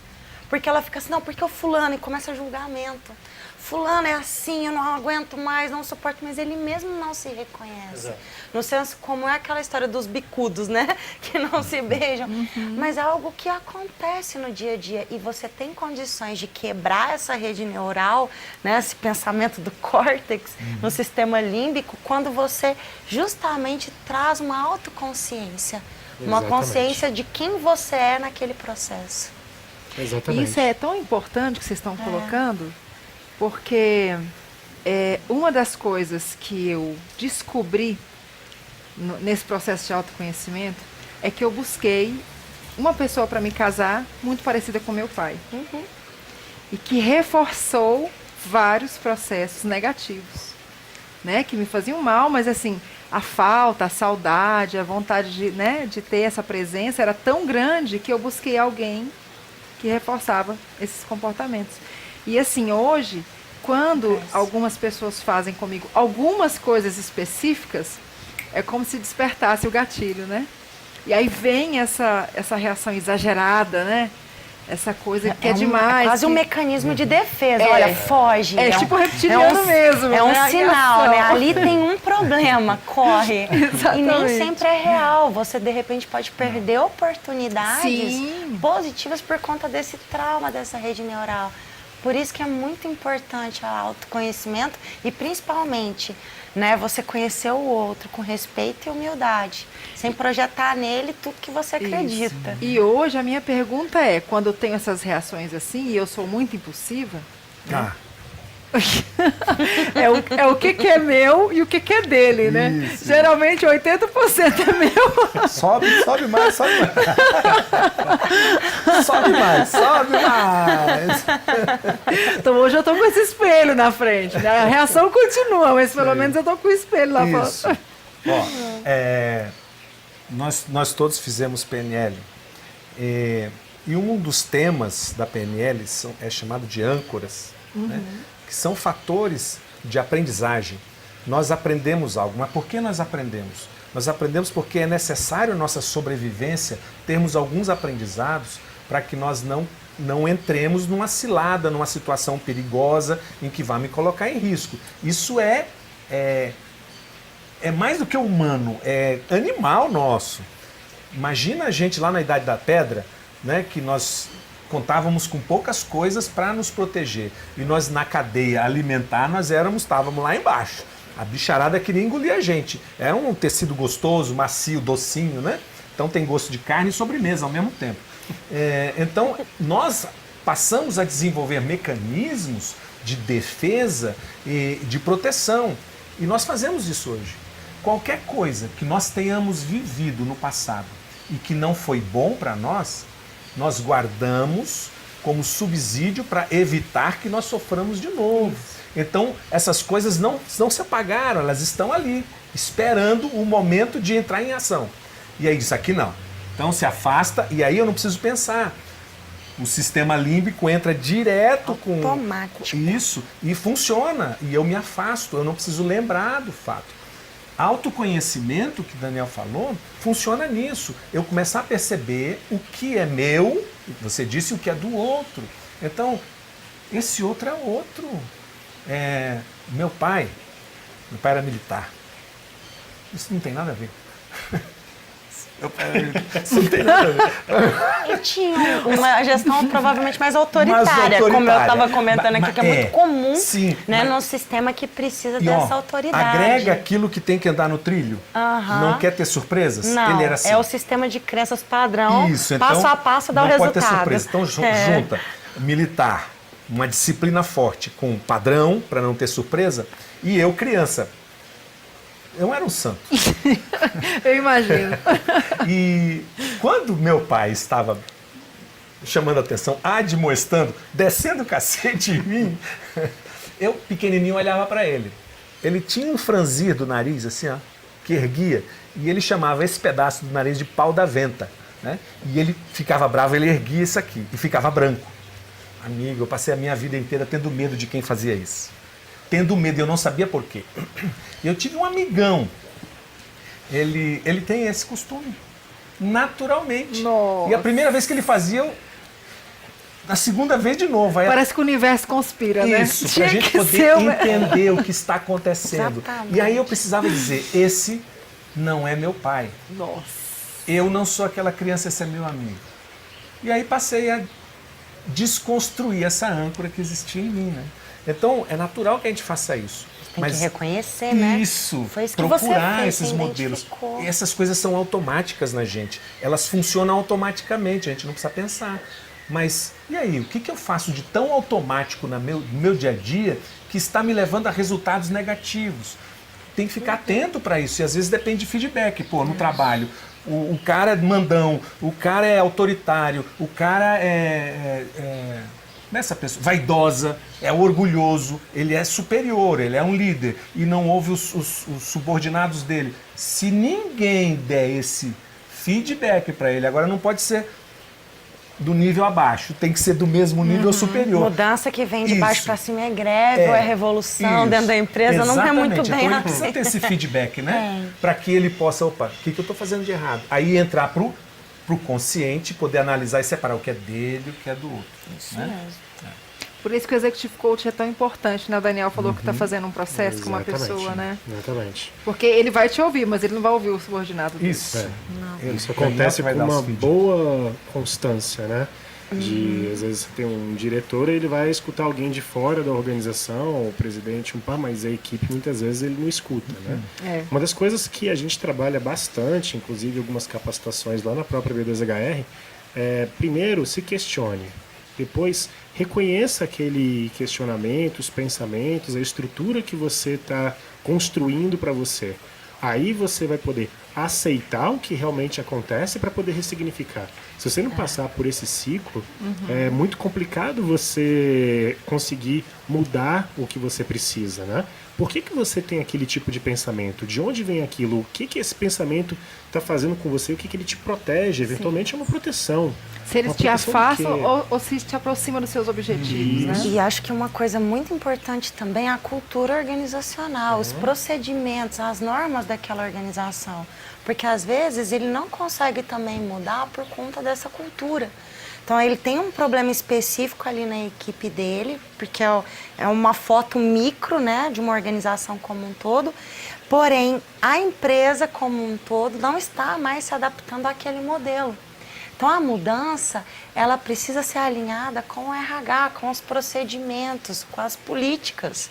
S3: Porque ela fica assim, não, porque o fulano, e começa julgamento. Fulano é assim, eu não aguento mais, não suporto, mas ele mesmo não se reconhece. Exato. No senso, como é aquela história dos bicudos, né? Que não se beijam. Mas é algo que acontece no dia a dia. E você tem condições de quebrar essa rede neural, né? Esse pensamento do córtex, no sistema límbico, quando você justamente traz uma autoconsciência. Uma consciência de quem você é naquele processo.
S4: Exatamente.
S1: Isso é tão importante que vocês estão colocando, porque uma das coisas que eu descobri nesse processo de autoconhecimento é que eu busquei uma pessoa para me casar muito parecida com meu pai. E que reforçou vários processos negativos, né? Que me faziam mal, mas assim, a falta, a saudade, a vontade de, né, de ter essa presença era tão grande que eu busquei alguém que reforçava esses comportamentos. E assim, hoje, quando algumas pessoas fazem comigo algumas coisas específicas, é como se despertasse o gatilho, né? E aí vem essa reação exagerada, né? Essa coisa que é demais.
S3: É quase um mecanismo de defesa. Olha, foge.
S1: É tipo reptiliano mesmo.
S3: É um
S1: né?
S3: sinal, né? Ali tem um problema, corre.
S1: Exatamente.
S3: E nem sempre é real. Você, de repente, pode perder oportunidades positivas por conta desse trauma, dessa rede neural. Por isso que é muito importante o autoconhecimento e, principalmente, né, você conhecer o outro com respeito e humildade, sem projetar nele tudo que você acredita.
S1: Isso. E hoje a minha pergunta é, quando eu tenho essas reações assim, e eu sou muito impulsiva, né? é o que é meu e o que é dele, né?
S2: Isso.
S1: Geralmente 80% é meu.
S2: Sobe mais. Sobe mais.
S1: Então hoje eu tô com esse espelho na frente, né? A reação continua, mas pelo menos eu tô com o espelho lá fora.
S2: Ó, nós todos fizemos PNL. E um dos temas da PNL é chamado de âncoras, né? Que são fatores de aprendizagem. Nós aprendemos algo, mas por que nós aprendemos? Nós aprendemos porque é necessário à nossa sobrevivência termos alguns aprendizados para que nós não entremos numa cilada, numa situação perigosa em que vai me colocar em risco. Isso é mais do que humano, é animal nosso. Imagina a gente lá na Idade da Pedra, né, que nós contávamos com poucas coisas para nos proteger. E nós, na cadeia alimentar, estávamos lá embaixo. A bicharada queria engolir a gente. Era um tecido gostoso, macio, docinho, né? Então tem gosto de carne e sobremesa ao mesmo tempo. Então, nós passamos a desenvolver mecanismos de defesa e de proteção. E nós fazemos isso hoje. Qualquer coisa que nós tenhamos vivido no passado e que não foi bom para nós guardamos como subsídio para evitar que nós soframos de novo. Então, essas coisas não se apagaram, elas estão ali, esperando o momento de entrar em ação. E aí diz, aqui não. Então se afasta e aí eu não preciso pensar. O sistema límbico entra direto com isso e funciona. E eu me afasto, eu não preciso lembrar do fato. Autoconhecimento, que o Daniel falou, funciona nisso. Eu começar a perceber o que é meu, você disse o que é do outro. Então, esse outro é outro. Meu pai era militar. Isso não tem nada a ver. Meu pai era militar. Isso não tem nada a ver.
S3: Eu tinha uma gestão provavelmente mais autoritária, como eu estava comentando aqui, que é muito comum, né, num sistema que precisa dessa autoridade.
S2: Agrega aquilo que tem que andar no trilho. Não quer ter surpresas?
S3: Não,
S2: ele era assim.
S3: É o sistema de crenças padrão,
S2: isso, então,
S3: passo a passo dá o resultado. Não pode ter surpresa.
S2: Então junta militar, uma disciplina forte com padrão, para não ter surpresa, e eu criança. Eu era um santo.
S1: Eu imagino.
S2: E quando meu pai estava chamando a atenção, admoestando, descendo o cacete em mim, eu, pequenininho, olhava para ele. Ele tinha um franzir do nariz, assim, ó, que erguia, e ele chamava esse pedaço do nariz de pau da venta. né? E ele ficava bravo, ele erguia isso aqui e ficava branco. Amigo, eu passei a minha vida inteira tendo medo de quem fazia isso. Tendo medo, eu não sabia por quê. Eu tive um amigão, ele tem esse costume, naturalmente.
S1: Nossa.
S2: E a primeira vez que ele fazia, na segunda vez de novo. Aí
S1: parece que o universo conspira, né?
S2: Isso, para a gente poder entender o que está acontecendo.
S3: Exatamente.
S2: E aí eu precisava dizer, esse não é meu pai.
S1: Nossa.
S2: Eu não sou aquela criança, esse é meu amigo. E aí passei a desconstruir essa âncora que existia em mim, né? Então, é natural que a gente faça isso.
S3: Tem que reconhecer, né?
S2: Isso,
S3: foi isso que
S2: procurar
S3: você fez,
S2: esses modelos.
S3: identificou.
S2: Essas coisas são automáticas na gente. Elas funcionam automaticamente, a gente não precisa pensar. Mas, e aí, o que eu faço de tão automático no meu dia a dia que está me levando a resultados negativos? Tem que ficar atento para isso, e às vezes depende de feedback. Pô, no trabalho, o cara é mandão, o cara é autoritário, o cara nessa pessoa, vaidosa, é orgulhoso, ele é superior, ele é um líder e não ouve os subordinados dele. Se ninguém der esse feedback para ele, agora não pode ser do nível abaixo, tem que ser do mesmo nível ou superior.
S3: Mudança que vem de baixo para cima é greve, ou é revolução dentro da empresa, não é muito bem.
S2: Então ele precisa ter esse feedback, né? Para que ele possa, opa, o que eu estou fazendo de errado? Aí entrar pro consciente, poder analisar e separar o que é dele e o que é do outro.
S3: Isso
S2: né?
S3: mesmo.
S1: Por isso que o Executive Coach é tão importante, né? O Daniel falou que está fazendo um processo com uma pessoa, né?
S4: Exatamente.
S1: Porque ele vai te ouvir, mas ele não vai ouvir o subordinado dele.
S2: Isso.
S4: Isso acontece com uma boa constância, né? Às vezes você tem um diretor, ele vai escutar alguém de fora da organização, o presidente, mas a equipe muitas vezes ele não escuta, né? Uma das coisas que a gente trabalha bastante, inclusive algumas capacitações lá na própria B2HR, primeiro, se questione. Depois, reconheça aquele questionamento, os pensamentos, a estrutura que você está construindo para você. Aí você vai poder aceitar o que realmente acontece para poder ressignificar. Se você não passar por esse ciclo, é muito complicado você conseguir mudar o que você precisa, né? Por que você tem aquele tipo de pensamento? De onde vem aquilo? O que esse pensamento está fazendo com você? O que ele te protege? Eventualmente é uma proteção.
S1: Se eles te afastam ou se te aproximam dos seus objetivos, né?
S3: E acho que uma coisa muito importante também é a cultura organizacional, os procedimentos, as normas daquela organização. Porque às vezes ele não consegue também mudar por conta dessa cultura. Então ele tem um problema específico ali na equipe dele, porque é uma foto micro, né, de uma organização como um todo. Porém, a empresa como um todo não está mais se adaptando àquele modelo. Então a mudança, ela precisa ser alinhada com o RH, com os procedimentos, com as políticas.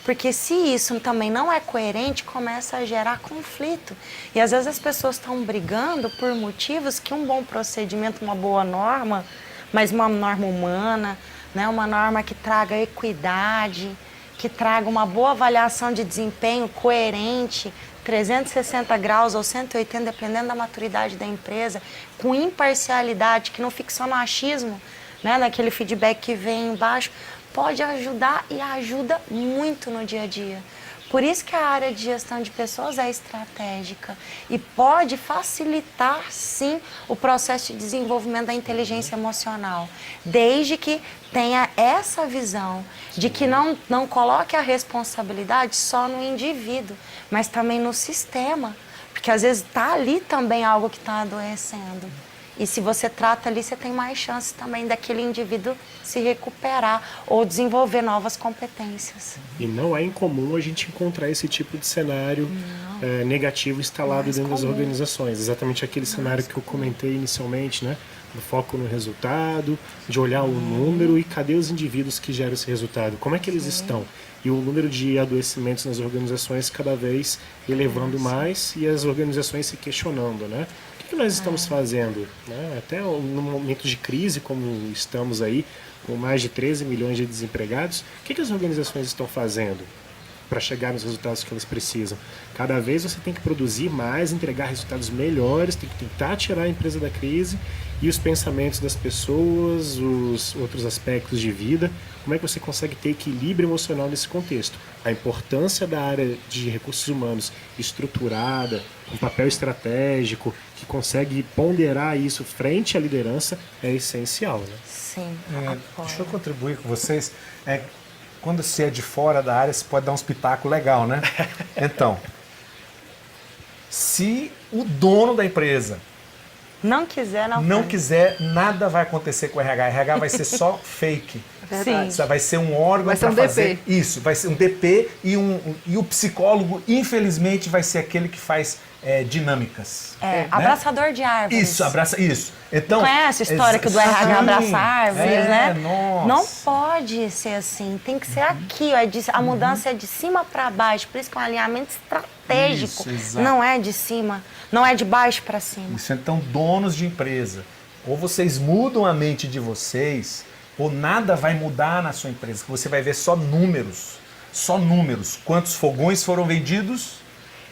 S3: Porque se isso também não é coerente, começa a gerar conflito. E às vezes as pessoas estão brigando por motivos que um bom procedimento, uma boa norma, mas uma norma humana, né? Uma norma que traga equidade, que traga uma boa avaliação de desempenho coerente, 360 graus ou 180, dependendo da maturidade da empresa, com imparcialidade, que não fique só no achismo, né? Naquele feedback que vem embaixo, pode ajudar e ajuda muito no dia a dia. Por isso que a área de gestão de pessoas é estratégica e pode facilitar, sim, o processo de desenvolvimento da inteligência emocional, desde que tenha essa visão de que não coloque a responsabilidade só no indivíduo, mas também no sistema, porque às vezes está ali também algo que está adoecendo. E se você trata ali, você tem mais chances também daquele indivíduo se recuperar ou desenvolver novas competências.
S4: E não é incomum a gente encontrar esse tipo de cenário negativo instalado dentro das organizações. Exatamente aquele cenário que eu comentei inicialmente, né? Do foco no resultado, de olhar o número e cadê os indivíduos que geram esse resultado? Como é que eles estão? E o número de adoecimentos nas organizações cada vez elevando mais e as organizações se questionando, né? O que nós estamos fazendo? Né? Até no momento de crise, como estamos aí, com mais de 13 milhões de desempregados, o que as organizações estão fazendo para chegar nos resultados que elas precisam? Cada vez você tem que produzir mais, entregar resultados melhores, tem que tentar tirar a empresa da crise e os pensamentos das pessoas, os outros aspectos de vida. Como é que você consegue ter equilíbrio emocional nesse contexto? A importância da área de recursos humanos estruturada, com papel estratégico, que que consegue ponderar isso frente à liderança é essencial, né?
S3: Sim.
S2: Deixa eu contribuir com vocês. Quando você é de fora da área, você pode dar uns pitacos legal, né? Então, se o dono da empresa
S3: não quiser,
S2: nada vai acontecer com o RH. RH vai ser só fake.
S1: Verdade.
S3: Sim.
S2: Vai ser um órgão para fazer isso. Vai ser um DP e o psicólogo, infelizmente, vai ser aquele que faz dinâmicas.
S3: Né? Abraçador de árvores.
S2: Isso. Então,
S3: conhece a história que do RH abraça árvores, né?
S2: Nossa.
S3: Não pode ser assim. Tem que ser aqui. Ó, a mudança é de cima para baixo. Por isso que é um alinhamento estratégico.
S2: Isso,
S3: não é de cima, não é de baixo para cima.
S2: Isso, então, donos de empresa, ou vocês mudam a mente de vocês, ou nada vai mudar na sua empresa, que você vai ver só números. Só números. Quantos fogões foram vendidos,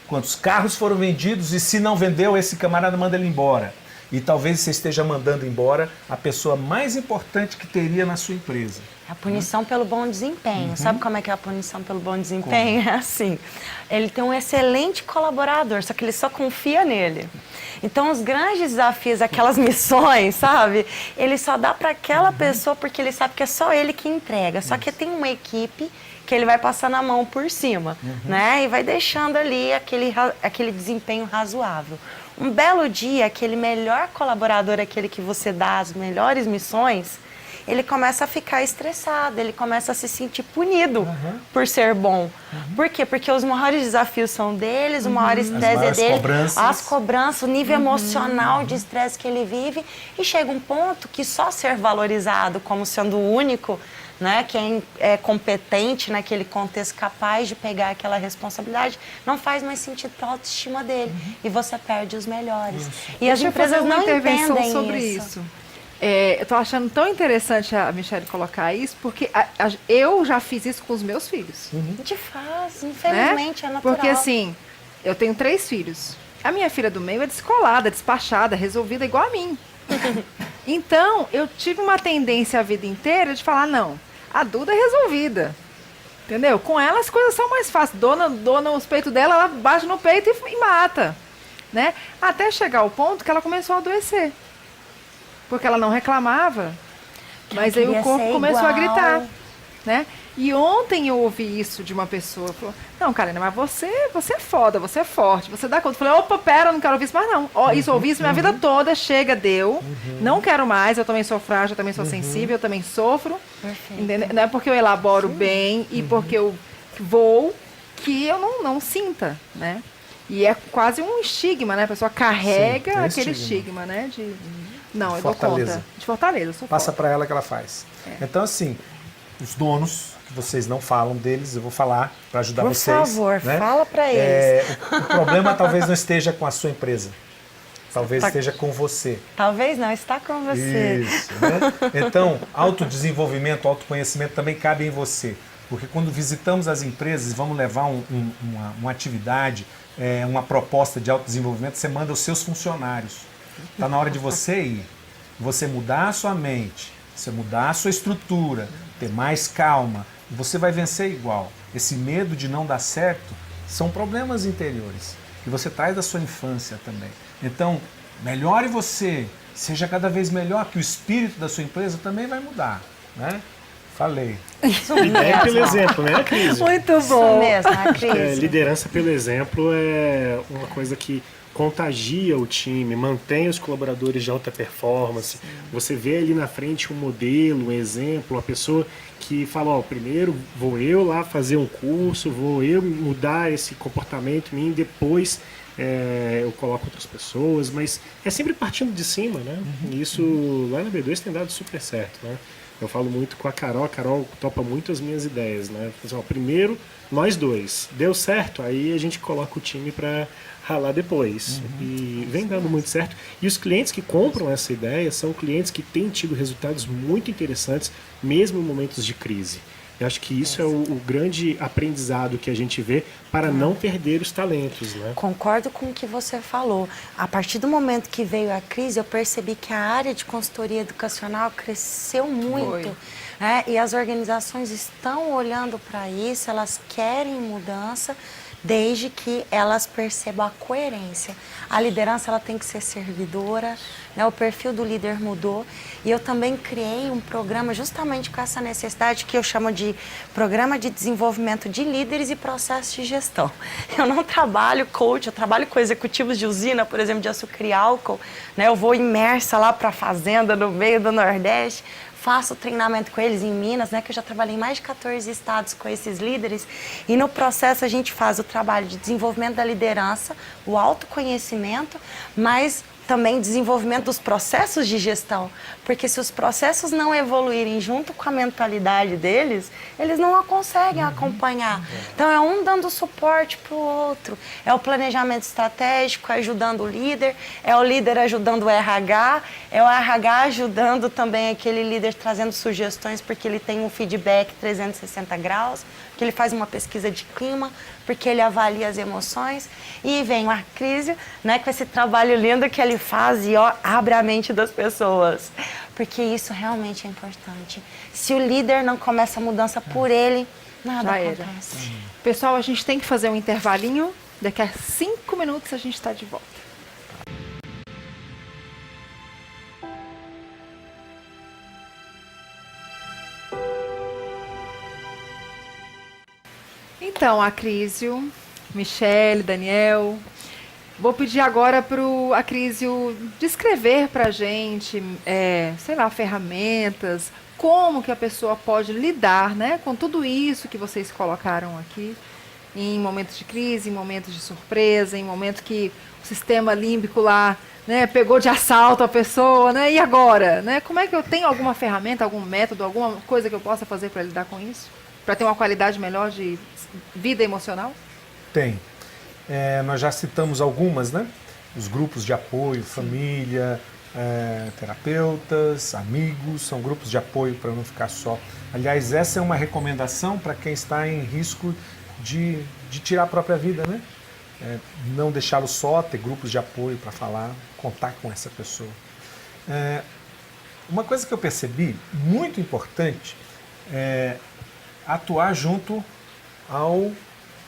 S2: quantos carros foram vendidos, e se não vendeu, esse camarada manda ele embora. E talvez você esteja mandando embora a pessoa mais importante que teria na sua empresa.
S3: A punição pelo bom desempenho. Sabe como é que é a punição pelo bom desempenho? É assim, ele tem um excelente colaborador, só que ele só confia nele. Então, os grandes desafios, aquelas missões, sabe? Ele só dá para aquela pessoa porque ele sabe que é só ele que entrega. Só que tem uma equipe que ele vai passando a mão por cima, né? E vai deixando ali aquele desempenho razoável. Um belo dia, aquele melhor colaborador, aquele que você dá as melhores missões, ele começa a ficar estressado, ele começa a se sentir punido por ser bom. Por quê? Porque os maiores desafios são deles, o maior estresse é dele, as cobranças, o nível emocional de estresse que ele vive, e chega um ponto que só ser valorizado como sendo o único, né, quem é competente naquele contexto, capaz de pegar aquela responsabilidade, não faz mais sentido para a autoestima dele. E você perde os melhores. E as empresas não entendem
S1: sobre isso. Eu tô achando tão interessante a Michelle colocar isso, porque eu já fiz isso com os meus filhos.
S3: A gente faz, infelizmente, é natural.
S1: Porque assim, eu tenho 3 filhos. A minha filha do meio é descolada, despachada, resolvida igual a mim. Então, eu tive uma tendência a vida inteira de falar, não, a Duda é resolvida. Entendeu? Com ela as coisas são mais fáceis. Dona os peitos dela, ela bate no peito e mata. Né? Até chegar ao ponto que ela começou a adoecer. Porque ela não reclamava, mas aí o corpo começou a gritar, né? E ontem eu ouvi isso de uma pessoa, falou, não, Karina, mas você é foda, você é forte, você dá conta. Eu falei, opa, pera, não quero ouvir isso mais não. Isso, eu ouvi isso minha vida toda, chega, deu, não quero mais, eu também sou frágil, eu também sou sensível, eu também sofro. Entendeu? Não é porque eu elaboro bem e porque eu vou que eu não sinta, né? E é quase um estigma, né? A pessoa carrega aquele estigma, né? Não, eu dou conta. De Fortaleza, sou
S2: Passa para ela que ela faz. Então, assim, os donos, que vocês não falam deles, eu vou falar para ajudar vocês.
S3: Por favor,
S2: né?
S3: fala para eles.
S2: O problema talvez não esteja com a sua empresa. Talvez esteja com você.
S3: Talvez não, está com você.
S2: Isso, né? Então, autodesenvolvimento, autoconhecimento também cabe em você. Porque quando visitamos as empresas e vamos levar uma atividade, uma proposta de autodesenvolvimento, você manda os seus funcionários. Está na hora de você ir, você mudar a sua mente, você mudar a sua estrutura, ter mais calma, você vai vencer igual. Esse medo de não dar certo são problemas interiores, que você traz da sua infância também. Então, melhore você, seja cada vez melhor, que o espírito da sua empresa também vai mudar, né? Falei.
S4: Ideia pelo exemplo, né, Cris?
S1: Muito bom.
S3: Isso mesmo, Cris.
S4: Liderança pelo exemplo é uma coisa que contagia o time, mantém os colaboradores de alta performance. Você vê ali na frente um modelo, um exemplo, a pessoa que fala, primeiro vou eu lá fazer um curso, vou eu mudar esse comportamento em mim, depois eu coloco outras pessoas, mas é sempre partindo de cima, né? E isso lá na B2 tem dado super certo, né? Eu falo muito com a Carol topa muito as minhas ideias, né? Primeiro, nós dois, deu certo, aí a gente coloca o time para ralar depois. E vem dando muito certo. E os clientes que compram essa ideia são clientes que têm tido resultados muito interessantes, mesmo em momentos de crise. Eu acho que isso é o grande aprendizado que a gente vê para não perder os talentos, né?
S3: Concordo com o que você falou. A partir do momento que veio a crise, eu percebi que a área de consultoria educacional cresceu muito. E as organizações estão olhando para isso, elas querem mudança, desde que elas percebam a coerência. A liderança ela tem que ser servidora, né? O perfil do líder mudou e eu também criei um programa justamente com essa necessidade que eu chamo de Programa de Desenvolvimento de Líderes e Processos de Gestão. Eu não trabalho coach, eu trabalho com executivos de usina, por exemplo, de açúcar e álcool, né? Eu vou imersa lá para a fazenda no meio do Nordeste, faço treinamento com eles em Minas, né, que eu já trabalhei em mais de 14 estados com esses líderes, e no processo a gente faz o trabalho de desenvolvimento da liderança, o autoconhecimento, mas também desenvolvimento dos processos de gestão, porque se os processos não evoluírem junto com a mentalidade deles, eles não conseguem acompanhar. Então é um dando suporte para o outro, é o planejamento estratégico ajudando o líder, é o líder ajudando o RH, é o RH ajudando também aquele líder trazendo sugestões porque ele tem um feedback 360 graus, porque ele faz uma pesquisa de clima, porque ele avalia as emoções, e vem a crise, né, com esse trabalho lindo que ele faz e ó, abre a mente das pessoas, porque isso realmente é importante. Se o líder não começa a mudança por ele, nada acontece.
S1: Pessoal, a gente tem que fazer um intervalinho, daqui a 5 minutos a gente está de volta. Então, Acrísio, Michele, Daniel, vou pedir agora para o Acrísio descrever para a gente, sei lá, ferramentas, como que a pessoa pode lidar, né, com tudo isso que vocês colocaram aqui, em momentos de crise, em momentos de surpresa, em momentos que o sistema límbico lá, né, pegou de assalto a pessoa, né, e agora? Né, como é que eu tenho alguma ferramenta, algum método, alguma coisa que eu possa fazer para lidar com isso? Para ter uma qualidade melhor de vida emocional?
S2: Tem. Nós já citamos algumas, né? Os grupos de apoio, família, terapeutas, amigos, são grupos de apoio para não ficar só. Aliás, essa é uma recomendação para quem está em risco de tirar a própria vida, né? Não deixá-lo só, ter grupos de apoio para falar, contar com essa pessoa. Uma coisa que eu percebi, muito importante, é atuar junto ao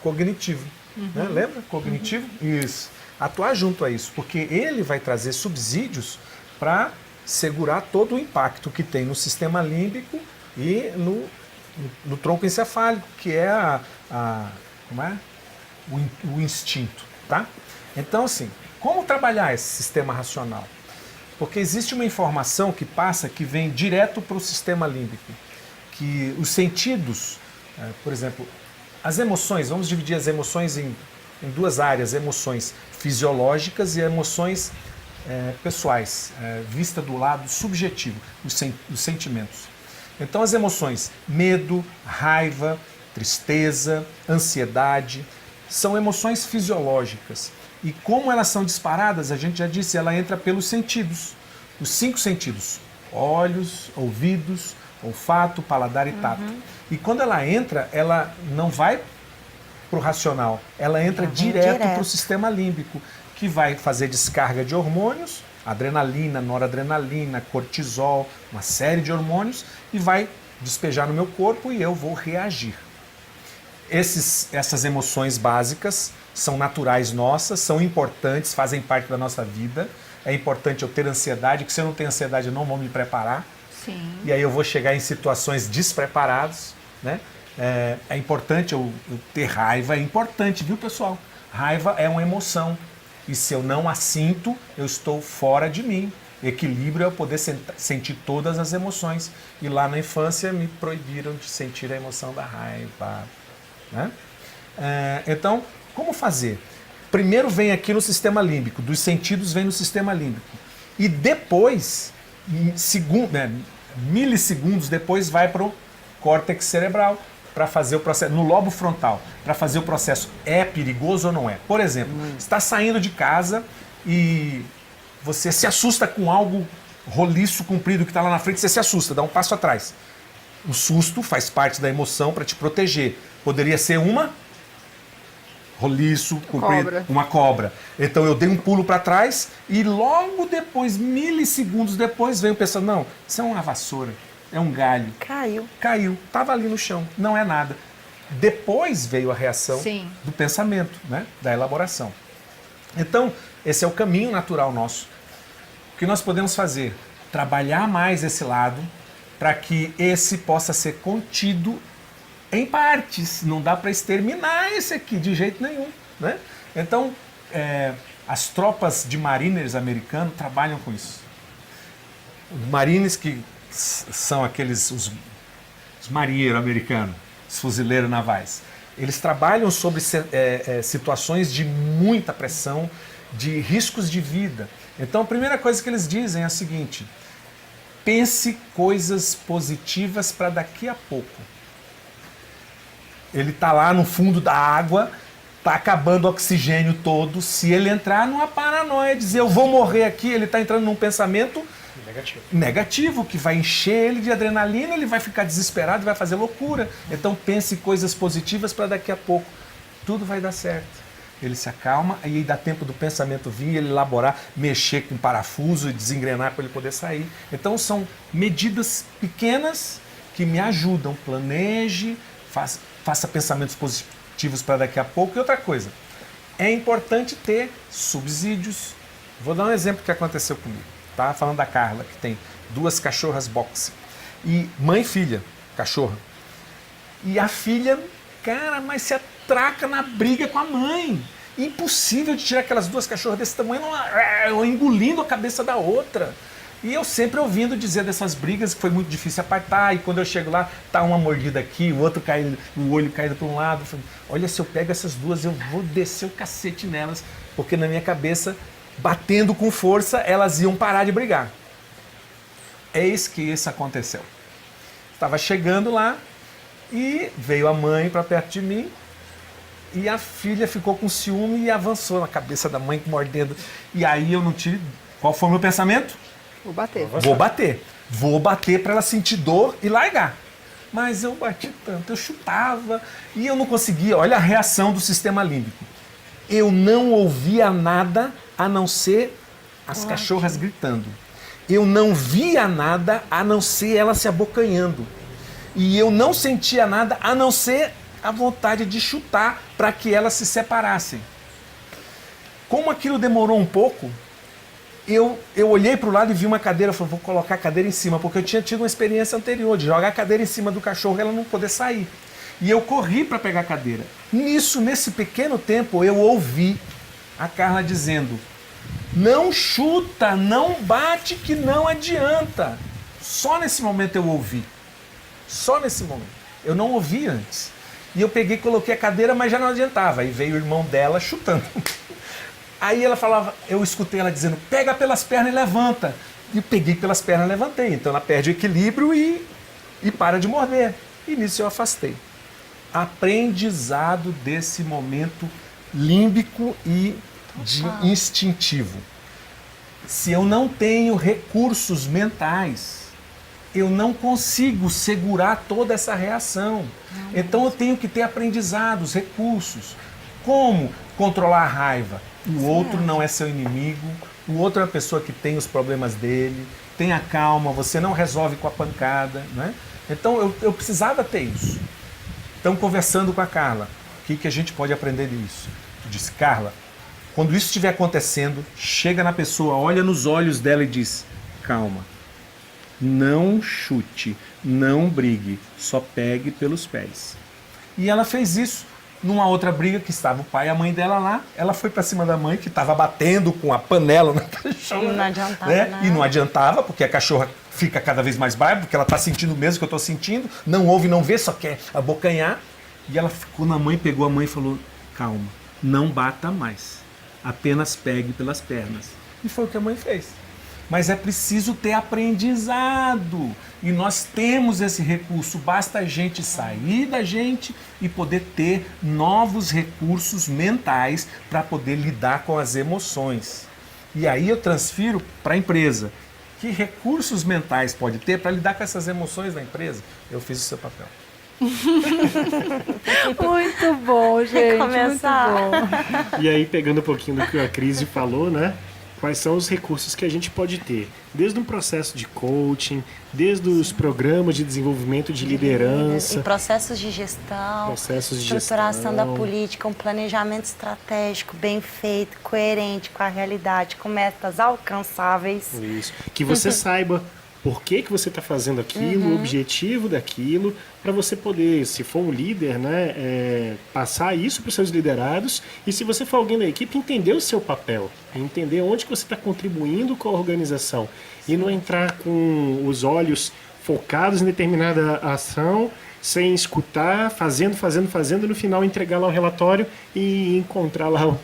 S2: cognitivo. Né? Lembra? Cognitivo? Isso. Atuar junto a isso, porque ele vai trazer subsídios para segurar todo o impacto que tem no sistema límbico e no tronco encefálico, que é o instinto. Tá? Então, assim, como trabalhar esse sistema racional? Porque existe uma informação que passa, que vem direto para o sistema límbico, que os sentidos, por exemplo, as emoções, vamos dividir as emoções em duas áreas, emoções fisiológicas e emoções pessoais, vista do lado subjetivo, os sentimentos. Então as emoções, medo, raiva, tristeza, ansiedade, são emoções fisiológicas. E como elas são disparadas, a gente já disse, ela entra pelos sentidos, os 5 sentidos, olhos, ouvidos, olfato, paladar e tato. E quando ela entra, ela não vai para o racional, ela entra direto para o sistema límbico, que vai fazer descarga de hormônios, adrenalina, noradrenalina, cortisol, uma série de hormônios, e vai despejar no meu corpo e eu vou reagir. Essas emoções básicas são naturais nossas, são importantes, fazem parte da nossa vida. É importante eu ter ansiedade, que se eu não tenho ansiedade eu não vou me preparar.
S1: Sim.
S2: E aí eu vou chegar em situações despreparados, né? É importante eu ter raiva, é importante, viu, pessoal? Raiva é uma emoção. E se eu não a sinto, eu estou fora de mim. Equilíbrio é eu poder sentir todas as emoções. E lá na infância me proibiram de sentir a emoção da raiva. Né? Então, como fazer? Primeiro vem aqui no sistema límbico, dos sentidos vem no sistema límbico. E depois, milissegundos depois, vai para o córtex cerebral, para fazer o processo, no lobo frontal, para fazer o processo. É perigoso ou não é? Por exemplo, você está saindo de casa e você se assusta com algo roliço, comprido, que está lá na frente, você se assusta, dá um passo atrás. O susto faz parte da emoção para te proteger. Poderia ser uma roliço, comprido, uma cobra. Então eu dei um pulo para trás e logo depois, milissegundos depois, veio pensando, não, isso é uma vassoura, é um galho.
S3: Caiu.
S2: Caiu, estava ali no chão, não é nada. Depois veio a reação
S1: Sim.
S2: do pensamento, né? Da elaboração. Então, esse é o caminho natural nosso. O que nós podemos fazer? Trabalhar mais esse lado para que esse possa ser contido em partes. Não dá para exterminar esse aqui de jeito nenhum, né? Então, as tropas de mariners americanos trabalham com isso. Os marines que são aqueles, os marinheiros americanos, os fuzileiros navais, eles trabalham sobre situações de muita pressão, de riscos de vida. Então a primeira coisa que eles dizem é a seguinte: pense coisas positivas para daqui a pouco. Ele está lá no fundo da água, está acabando o oxigênio todo. Se ele entrar numa paranoia, dizer eu vou morrer aqui, ele está entrando num pensamento negativo, que vai encher ele de adrenalina, ele vai ficar desesperado, vai fazer loucura. Então pense coisas positivas para daqui a pouco. Tudo vai dar certo. Ele se acalma, e aí dá tempo do pensamento vir, ele elaborar, mexer com parafuso e desengrenar para ele poder sair. Então são medidas pequenas que me ajudam. Planeje, faça pensamentos positivos para daqui a pouco. E outra coisa, é importante ter subsídios. Vou dar um exemplo que aconteceu comigo. Tá? Falando da Carla, que tem 2 cachorras boxe. E mãe e filha, cachorra. E a filha, cara, mas se atraca na briga com a mãe. Impossível de tirar aquelas 2 cachorras desse tamanho, engolindo a cabeça da outra. E eu sempre ouvindo dizer dessas brigas que foi muito difícil apartar. E quando eu chego lá, tá uma mordida aqui, o outro cai, o olho caído para um lado. Eu falei, olha, se eu pego essas 2, eu vou descer o cacete nelas. Porque na minha cabeça, batendo com força, elas iam parar de brigar. Eis que isso aconteceu. Estava chegando lá e veio a mãe para perto de mim. E a filha ficou com ciúme e avançou na cabeça da mãe mordendo. E aí eu não tive... Qual foi o meu pensamento?
S1: Vou bater.
S2: Vou bater. Vou bater para ela sentir dor e largar. Mas eu bati tanto, eu chutava e eu não conseguia. Olha a reação do sistema límbico. Eu não ouvia nada a não ser as cachorras gritando. Eu não via nada a não ser elas se abocanhando. E eu não sentia nada a não ser a vontade de chutar para que elas se separassem. Como aquilo demorou um pouco, eu olhei para o lado e vi uma cadeira, falei, vou colocar a cadeira em cima, porque eu tinha tido uma experiência anterior de jogar a cadeira em cima do cachorro e ela não poder sair. E eu corri para pegar a cadeira. Nesse pequeno tempo, eu ouvi a Carla dizendo, não chuta, não bate que não adianta. Só nesse momento eu ouvi. Só nesse momento. Eu não ouvi antes. E eu peguei e coloquei a cadeira, mas já não adiantava. Aí veio o irmão dela chutando. Aí ela falava, eu escutei ela dizendo, pega pelas pernas e levanta. E eu peguei pelas pernas e levantei. Então ela perde o equilíbrio e para de morder. E nisso eu afastei. Aprendizado desse momento límbico e de instintivo. Se eu não tenho recursos mentais, eu não consigo segurar toda essa reação. Então eu tenho que ter aprendizados, recursos. Como controlar a raiva? O outro não é seu inimigo, o outro é uma pessoa que tem os problemas dele, tenha calma, você não resolve com a pancada, né? Então eu precisava ter isso. Então, conversando com a Carla, o que a gente pode aprender disso? Eu disse, Carla, quando isso estiver acontecendo, chega na pessoa, olha nos olhos dela e diz, calma, não chute, não brigue, só pegue pelos pés. E ela fez isso. Numa outra briga que estava o pai e a mãe dela lá, ela foi para cima da mãe que estava batendo com a panela na cachorra.
S3: E não adiantava,
S2: né? E não adiantava, porque a cachorra fica cada vez mais brava, porque ela está sentindo o mesmo que eu estou sentindo, não ouve, não vê, só quer abocanhar. E ela ficou na mãe, pegou a mãe e falou, calma, não bata mais, apenas pegue pelas pernas. E foi o que a mãe fez. Mas é preciso ter aprendizado. E nós temos esse recurso. Basta a gente sair da gente e poder ter novos recursos mentais para poder lidar com as emoções. E aí eu transfiro para a empresa. Que recursos mentais pode ter para lidar com essas emoções da empresa? Eu fiz o seu papel.
S1: Muito bom, gente.
S3: Começar.
S1: Muito bom.
S4: E aí, pegando um pouquinho do que a Cris falou, né? quais são os recursos que a gente pode ter, desde um processo de coaching, desde os programas de desenvolvimento de liderança,
S3: e processos de gestão, estruturação da política, um planejamento estratégico bem feito, coerente com a realidade, com metas alcançáveis.
S4: Isso. Que você saiba por que você está fazendo aquilo, o objetivo daquilo, para você poder, se for um líder, né, passar isso para os seus liderados, e se você for alguém da equipe, entender o seu papel, entender onde que você está contribuindo com a organização, e não entrar com os olhos focados em determinada ação, sem escutar, fazendo, no final entregar lá um relatório e encontrar lá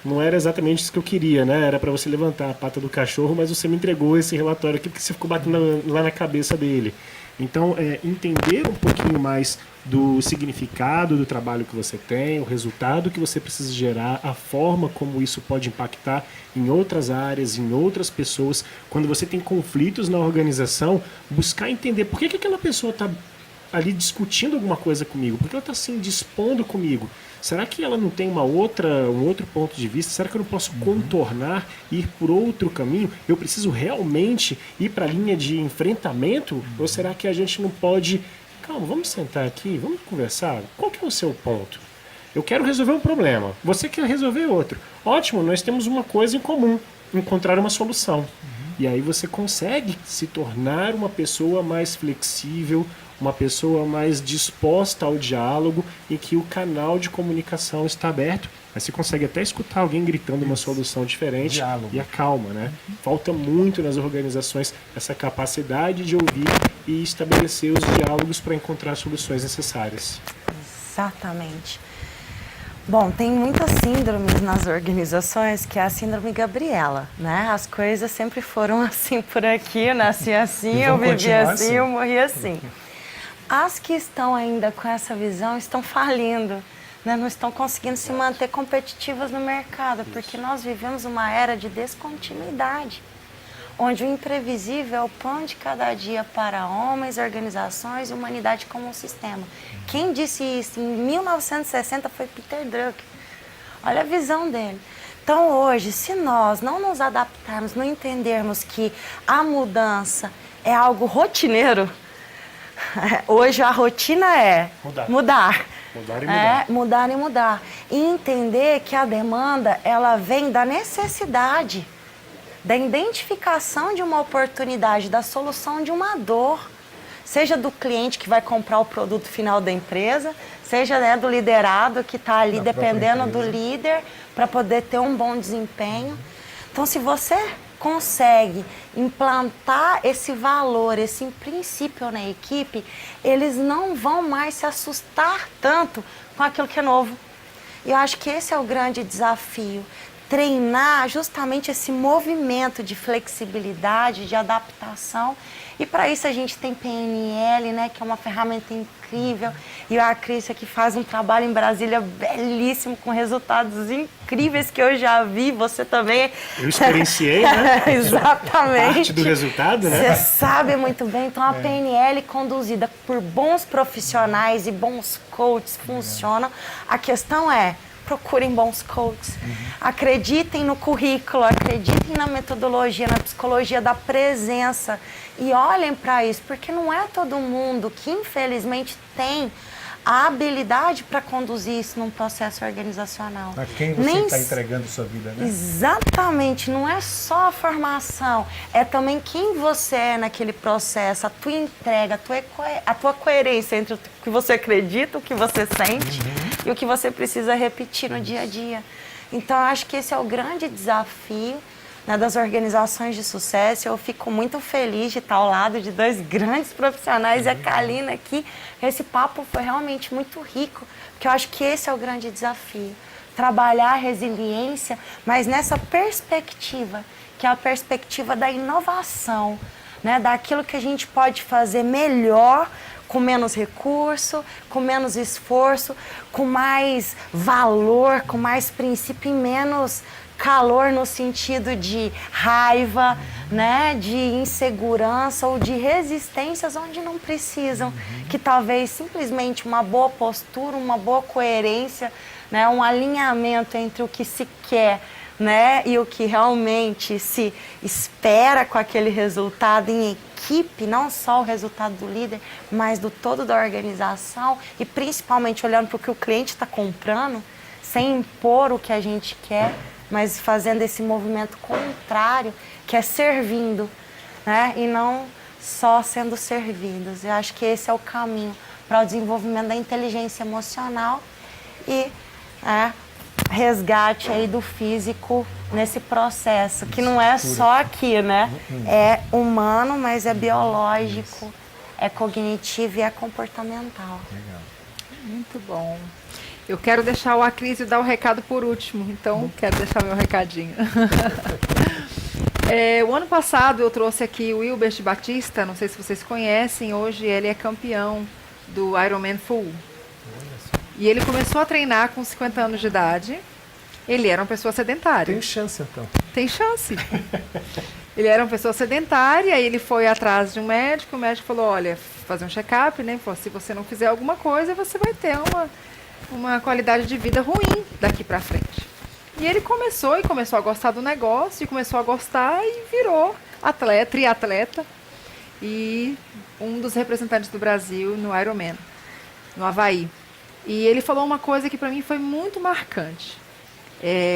S4: não era exatamente isso que eu queria, né? Era para você levantar a pata do cachorro, mas você me entregou esse relatório aqui porque você ficou batendo lá na cabeça dele. Então, entender um pouquinho mais do significado do trabalho que você tem, o resultado que você precisa gerar, a forma como isso pode impactar em outras áreas, em outras pessoas. Quando você tem conflitos na organização, buscar entender por que aquela pessoa está ali discutindo alguma coisa comigo, por que ela está se indispondo comigo. Será que ela não tem um outro ponto de vista? Será que eu não posso contornar, ir por outro caminho? Eu preciso realmente ir para a linha de enfrentamento? Ou será que a gente não pode... Calma, vamos sentar aqui, vamos conversar. Qual que é o seu ponto? Eu quero resolver um problema, você quer resolver outro. Ótimo, nós temos uma coisa em comum, encontrar uma solução. E aí você consegue se tornar uma pessoa mais flexível, uma pessoa mais disposta ao diálogo e que o canal de comunicação está aberto. Aí você consegue até escutar alguém gritando uma solução diferente diálogo. E acalma, né? Falta muito nas organizações essa capacidade de ouvir e estabelecer os diálogos para encontrar soluções necessárias.
S3: Exatamente. Bom, tem muitas síndromes nas organizações, que é a síndrome Gabriela, né? As coisas sempre foram assim por aqui, eu nasci assim, eu vivi assim, eu morri assim. As que estão ainda com essa visão estão falindo, né? Não estão conseguindo se manter competitivas no mercado, porque nós vivemos uma era de descontinuidade, onde o imprevisível é o pão de cada dia para homens, organizações e humanidade como um sistema. Quem disse isso em 1960 foi Peter Drucker. Olha a visão dele. Então hoje, se nós não nos adaptarmos, não entendermos que a mudança é algo rotineiro, hoje a rotina é mudar.
S4: Mudar e mudar.
S3: Mudar e mudar. E entender que a demanda, ela vem da necessidade, da identificação de uma oportunidade, da solução de uma dor, seja do cliente que vai comprar o produto final da empresa, seja, né, do liderado que está ali dependendo do líder para poder ter um bom desempenho. Então, se você consegue implantar esse valor, esse princípio na equipe, eles não vão mais se assustar tanto com aquilo que é novo. E eu acho que esse é o grande desafio. Treinar justamente esse movimento de flexibilidade, de adaptação. E para isso a gente tem PNL, né, que é uma ferramenta incrível. E a Cris aqui faz um trabalho em Brasília belíssimo, com resultados incríveis que eu já vi. Você também.
S4: Eu experienciei, né?
S3: Exatamente.
S4: Parte do resultado, né?
S3: Você sabe muito bem. Então a PNL conduzida por bons profissionais e bons coaches funciona. A questão é: procurem bons coaches, acreditem no currículo, acreditem na metodologia, na psicologia da presença e olhem para isso, porque não é todo mundo que infelizmente tem a habilidade para conduzir isso num processo organizacional.
S2: A quem você está entregando sua vida, né?
S3: Exatamente, não é só a formação, é também quem você é naquele processo, a tua entrega, a tua coerência entre o que você acredita, o que você sente e o que você precisa repetir no dia a dia. Então, eu acho que esse é o grande desafio, né, das organizações de sucesso. Eu fico muito feliz de estar ao lado de dois grandes profissionais e a Kalina aqui. Esse papo foi realmente muito rico, porque eu acho que esse é o grande desafio. Trabalhar a resiliência, mas nessa perspectiva, que é a perspectiva da inovação, né, daquilo que a gente pode fazer melhor, com menos recurso, com menos esforço, com mais valor, com mais princípio e menos calor no sentido de raiva, né, de insegurança ou de resistências onde não precisam, que talvez simplesmente uma boa postura, uma boa coerência, né, um alinhamento entre o que se quer né? E o que realmente se espera com aquele resultado em equipe, não só o resultado do líder, mas do todo da organização e principalmente olhando para o que o cliente está comprando, sem impor o que a gente quer, mas fazendo esse movimento contrário, que é servindo, né? E não só sendo servidos. Eu acho que esse é o caminho para o desenvolvimento da inteligência emocional e resgate aí do físico nesse processo, que não é só aqui, né? É humano, mas é biológico, é cognitivo e é comportamental.
S2: Legal.
S1: Muito bom. Eu quero deixar o Acrísio dar o recado por último, então quero deixar meu recadinho. O ano passado eu trouxe aqui o Wilbert Batista, não sei se vocês conhecem, hoje ele é campeão do Ironman Full. E ele começou a treinar com 50 anos de idade. Ele era uma pessoa sedentária.
S2: Tem chance, então.
S1: Tem chance. Ele era uma pessoa sedentária, aí ele foi atrás de um médico, o médico falou, olha, fazer um check-up, né? Falou, se você não fizer alguma coisa, você vai ter uma qualidade de vida ruim daqui para frente. E ele começou a gostar do negócio, e começou a gostar e virou triatleta e um dos representantes do Brasil no Ironman, no Havaí. E ele falou uma coisa que para mim foi muito marcante,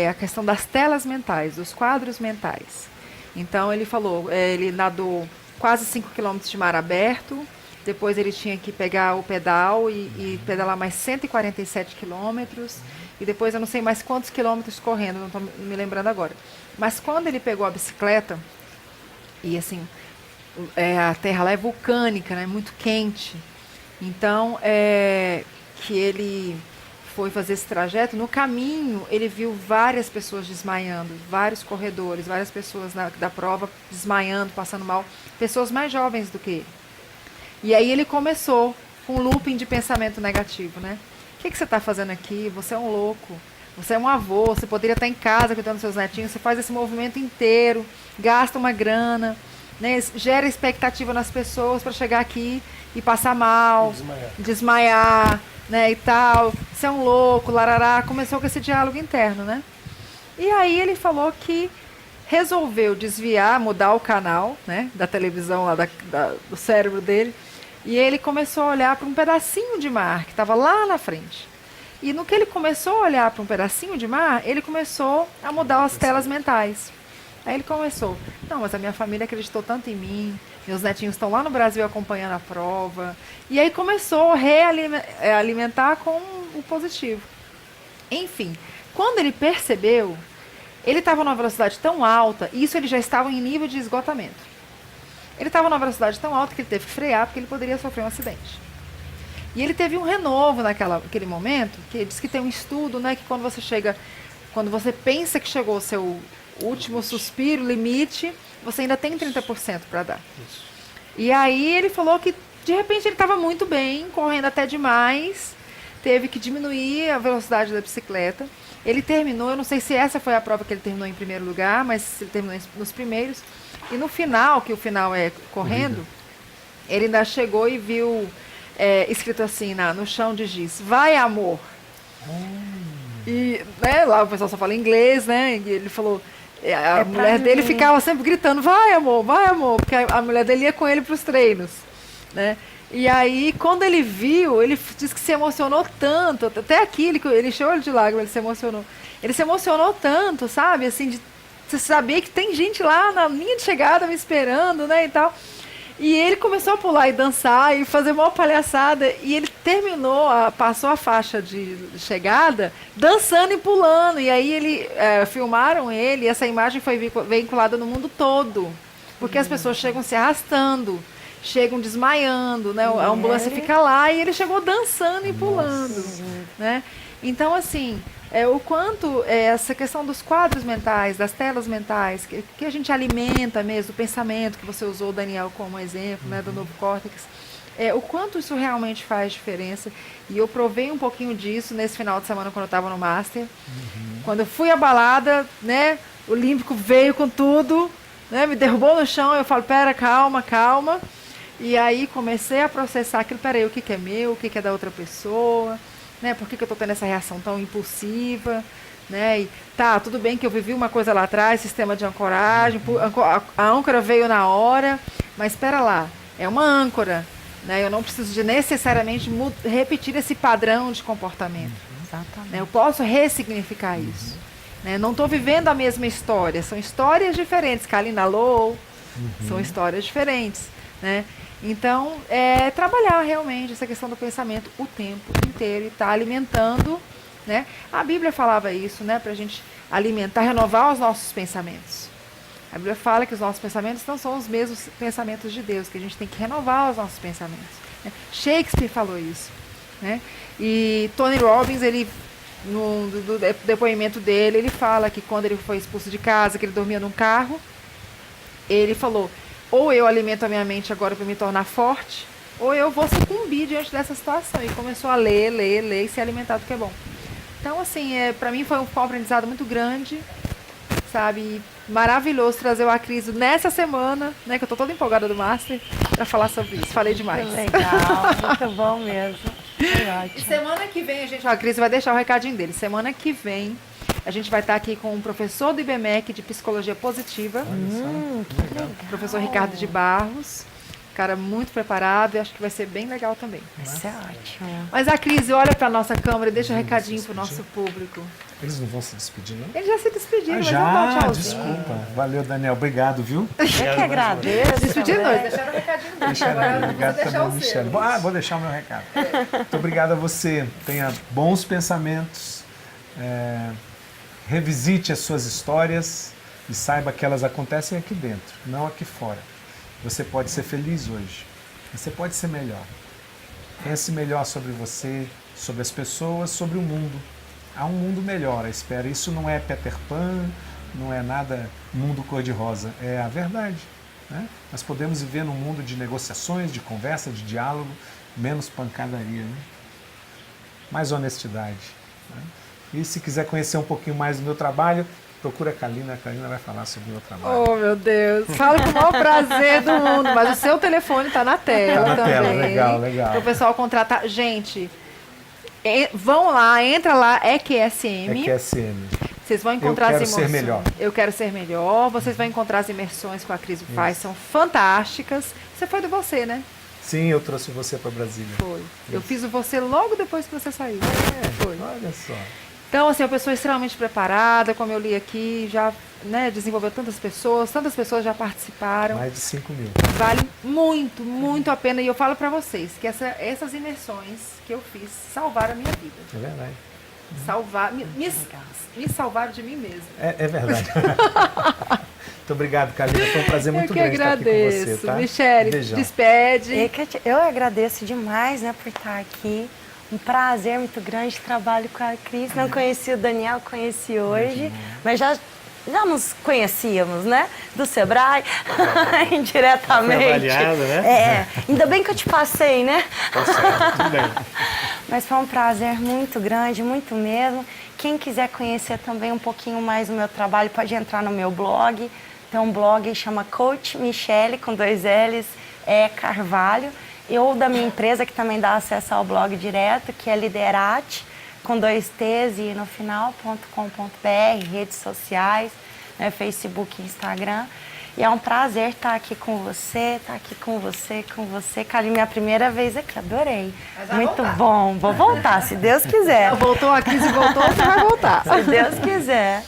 S1: a questão das telas mentais, dos quadros mentais. Então ele falou, ele nadou quase 5 quilômetros de mar aberto, depois ele tinha que pegar o pedal e pedalar mais 147 quilômetros, e depois eu não sei mais quantos quilômetros correndo, não estou me lembrando agora. Mas quando ele pegou a bicicleta, e assim, a terra lá é vulcânica, né, muito quente, então que ele foi fazer esse trajeto, no caminho ele viu várias pessoas desmaiando, vários corredores, várias pessoas da prova desmaiando, passando mal, pessoas mais jovens do que ele. E aí ele começou com um looping de pensamento negativo, né? O que você está fazendo aqui? Você é um louco, você é um avô, você poderia estar em casa cuidando dos seus netinhos, você faz esse movimento inteiro, gasta uma grana, né? Gera expectativa nas pessoas para chegar aqui e passar mal, desmaiar, né, e tal, você é um louco, larará, começou com esse diálogo interno, né? E aí ele falou que resolveu desviar, mudar o canal, né, da televisão lá do cérebro dele, e ele começou a olhar para um pedacinho de mar que estava lá na frente. E no que ele começou a olhar para um pedacinho de mar, ele começou a mudar as telas mentais. Aí ele começou, não, mas a minha família acreditou tanto em mim, meus netinhos estão lá no Brasil acompanhando a prova. E aí começou a alimentar com o positivo. Enfim, quando ele percebeu, ele estava numa velocidade tão alta, e isso ele já estava em nível de esgotamento. Ele estava numa velocidade tão alta que ele teve que frear, porque ele poderia sofrer um acidente. E ele teve um renovo naquele momento, que diz que tem um estudo, né, que quando você pensa que chegou ao seu último suspiro, limite, você ainda tem 30% para dar. Isso. E aí ele falou que, de repente, ele estava muito bem, correndo até demais, teve que diminuir a velocidade da bicicleta. Ele terminou, eu não sei se essa foi a prova que ele terminou em primeiro lugar, mas ele terminou nos primeiros. E no final, que o final é correndo, ele ainda chegou e viu escrito assim no chão de giz, vai amor. E né, lá o pessoal só fala inglês, né? E ele falou, a mulher dele ficava sempre gritando, vai amor, porque a mulher dele ia com ele para os treinos, né? E aí, quando ele viu, ele disse que se emocionou tanto, até aqui, ele encheu o olho de lágrimas, ele se emocionou. Ele se emocionou tanto, sabe, assim, de você saber que tem gente lá na linha de chegada me esperando, né, e tal. E ele começou a pular e dançar e fazer uma palhaçada, e ele passou a faixa de chegada dançando e pulando, e aí filmaram ele, e essa imagem foi veiculada no mundo todo, porque as pessoas chegam se arrastando, chegam desmaiando, né? A ambulância fica lá e ele chegou dançando e pulando, né? Então, assim, o quanto essa questão dos quadros mentais, das telas mentais, que a gente alimenta mesmo, o pensamento que você usou, Daniel, como exemplo, né, do novo córtex, o quanto isso realmente faz diferença. E eu provei um pouquinho disso nesse final de semana quando eu estava no Master. Quando eu fui abalada, né, o límbico veio com tudo, né, me derrubou no chão, eu falo, pera, calma. E aí comecei a processar aquilo, peraí, o que é meu, o que é da outra pessoa, né? Por que eu estou tendo essa reação tão impulsiva? Né? E tá, tudo bem que eu vivi uma coisa lá atrás, sistema de ancoragem, a âncora veio na hora, mas espera lá, é uma âncora, né? Eu não preciso de necessariamente repetir esse padrão de comportamento.
S3: Exatamente.
S1: Né? Eu posso ressignificar isso. Né? Não estou vivendo a mesma história, são histórias diferentes. Kalina Low, são histórias diferentes. Né? Então, trabalhar realmente essa questão do pensamento o tempo inteiro e estar alimentando. Né? A Bíblia falava isso, né? Para a gente alimentar, renovar os nossos pensamentos. A Bíblia fala que os nossos pensamentos não são os mesmos pensamentos de Deus, que a gente tem que renovar os nossos pensamentos. Né? Shakespeare falou isso. Né? E Tony Robbins, ele, no depoimento dele, ele fala que quando ele foi expulso de casa, que ele dormia num carro, ele falou, ou eu alimento a minha mente agora para me tornar forte, ou eu vou sucumbir diante dessa situação. E começou a ler e se alimentar do que é bom. Então, assim, para mim foi um aprendizado muito grande, sabe? E maravilhoso trazer o Acrisio nessa semana, né? Que eu tô toda empolgada do Master, para falar sobre isso. Falei demais.
S3: Que legal, muito bom mesmo.
S1: E semana que vem, o Acrisio vai deixar o recadinho dele. Semana que vem, a gente vai estar aqui com um professor do IBMEC de Psicologia Positiva,
S3: que legal.
S1: professor Ricardo de Barros. Cara muito preparado e acho que vai ser bem legal também.
S3: Vai ser ótimo.
S1: Mas a Cris, olha para a nossa câmera e deixa um recadinho para o nosso público.
S2: Eles não vão se despedir, não?
S1: Eles já se despediram, mas
S2: já,
S1: vamos dar um tchauzinho.
S2: desculpa. Valeu, Daniel. Obrigado, viu?
S3: Eu que agradeço.
S1: Despedir não, deixaram o recadinho dele.
S2: Obrigado também, Michele. Vou deixar o meu recado. Muito obrigado a você. Tenha bons pensamentos. Revisite as suas histórias e saiba que elas acontecem aqui dentro, não aqui fora. Você pode ser feliz hoje. Você pode ser melhor. Pense melhor sobre você, sobre as pessoas, sobre o mundo. Há um mundo melhor, espera. Isso não é Peter Pan, não é nada mundo cor-de-rosa. É a verdade. Né? Nós podemos viver num mundo de negociações, de conversa, de diálogo, menos pancadaria. Né? Mais honestidade. Né? E se quiser conhecer um pouquinho mais do meu trabalho, procura a Kalina vai falar sobre o meu trabalho.
S1: Oh, meu Deus. Falo com o maior prazer do mundo, mas o seu telefone está na tela
S2: Tá na
S1: também.
S2: tela, legal.
S1: Para o pessoal contratar. Gente, vão lá, entra lá, EQSM.
S2: EQSM.
S1: Vocês vão encontrar
S2: Eu
S1: as
S2: quero
S1: imersões.
S2: ser melhor.
S1: Eu quero ser melhor. Vocês vão encontrar as imersões que a Acrisio faz, são fantásticas. Você foi do você, né?
S2: Sim, eu trouxe você para Brasília.
S1: Foi. Eu fiz o você logo depois que você saiu. Foi.
S2: Olha só.
S1: Então, assim, uma pessoa extremamente preparada, como eu li aqui, já desenvolveu tantas pessoas já participaram.
S2: Mais de 5 mil.
S1: Vale muito, muito a pena. E eu falo para vocês que essas imersões que eu fiz salvaram a minha vida.
S2: É verdade.
S1: Me salvaram de mim mesma.
S2: É verdade. Muito obrigado, Kalina. Foi um prazer muito grande estar aqui com você, tá?
S1: Michele,
S2: beijão.
S1: despede.
S3: Eu agradeço demais, né, por estar aqui. Um prazer muito grande, trabalho com a Cris. Não conheci o Daniel, conheci hoje, mas já nos conhecíamos, né? Do Sebrae, indiretamente.
S4: Né?
S3: Ainda bem que eu te passei, né?
S4: Tá certo, tudo bem.
S3: Mas foi um prazer muito grande, muito mesmo. Quem quiser conhecer também um pouquinho mais do meu trabalho, pode entrar no meu blog. Tem um blog que chama Coach Michele, com 2 L's, Carvalho. Ou da minha empresa, que também dá acesso ao blog direto, que é Liderate, com 2 T's e no final.com.br, redes sociais, né, Facebook e Instagram. E é um prazer estar aqui com você, Kalina, minha primeira vez aqui, adorei. Muito bom, vou voltar, se Deus quiser.
S1: Voltou, a Cris voltou, você vai voltar.
S3: Se Deus quiser.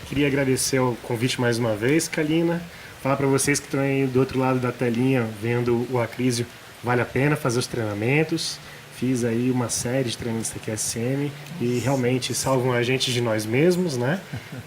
S4: Queria agradecer o convite mais uma vez, Kalina. Falar para vocês que estão aí do outro lado da telinha vendo o Acrisio, vale a pena fazer os treinamentos. Fiz aí uma série de treinamentos da QSM e realmente salvam a gente de nós mesmos, né?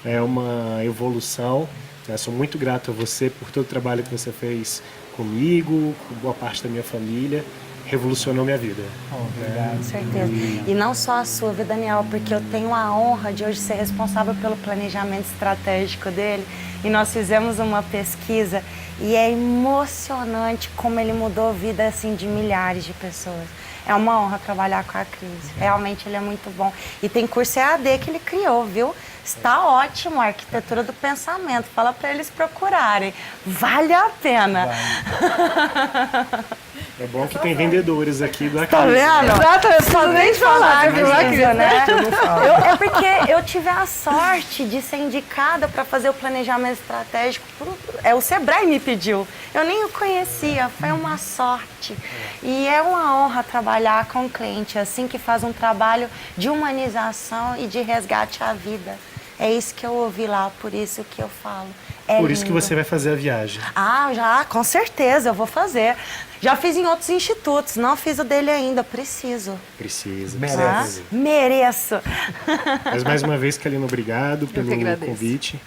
S4: É uma evolução. Eu sou muito grato a você por todo o trabalho que você fez comigo, com boa parte da minha família. Revolucionou minha vida.
S2: Obrigado.
S3: Com certeza. E não só a sua, viu, Daniel? Porque eu tenho a honra de hoje ser responsável pelo planejamento estratégico dele. E nós fizemos uma pesquisa e é emocionante como ele mudou a vida assim, de milhares de pessoas. É uma honra trabalhar com a Cris. Realmente ele é muito bom. E tem curso EAD que ele criou, viu? Está ótimo, a arquitetura do pensamento. Fala para eles procurarem. Vale a pena.
S2: Vale.
S4: É bom que tem vendedores aqui da
S3: Tá
S4: crise.
S3: vendo?
S1: Exatamente, só nem falar, viu,
S3: Mas isso, né?
S2: Eu não falo.
S3: É porque eu tive a sorte de ser indicada para fazer o planejamento estratégico. O Sebrae me pediu. Eu nem o conhecia, foi uma sorte. E é uma honra trabalhar com um cliente assim que faz um trabalho de humanização e de resgate à vida. É isso que eu ouvi lá, por isso que eu falo.
S4: Por isso que você vai fazer a viagem.
S3: Ah, já, com certeza, eu vou fazer. Já fiz em outros institutos, não fiz o dele ainda, preciso.
S4: Precisa.
S2: Merece.
S3: Mereço.
S4: Mas mais uma vez, Kalina, obrigado
S1: que
S4: pelo
S1: agradeço.
S4: convite.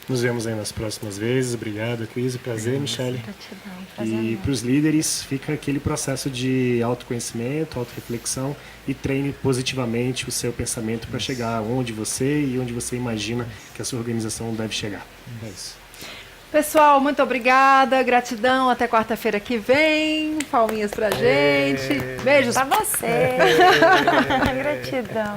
S4: Nos vemos aí nas próximas vezes. Obrigado, Cris. Prazer, Michele.
S3: Gratidão, prazer
S4: E
S3: meu.
S4: para os líderes, fica aquele processo de autoconhecimento, autorreflexão e treine positivamente o seu pensamento para chegar onde você e onde você imagina que a sua organização deve chegar. É isso.
S1: Pessoal, muito obrigada, gratidão, até quarta-feira que vem, palminhas pra gente, beijos
S3: Pra você. Gratidão.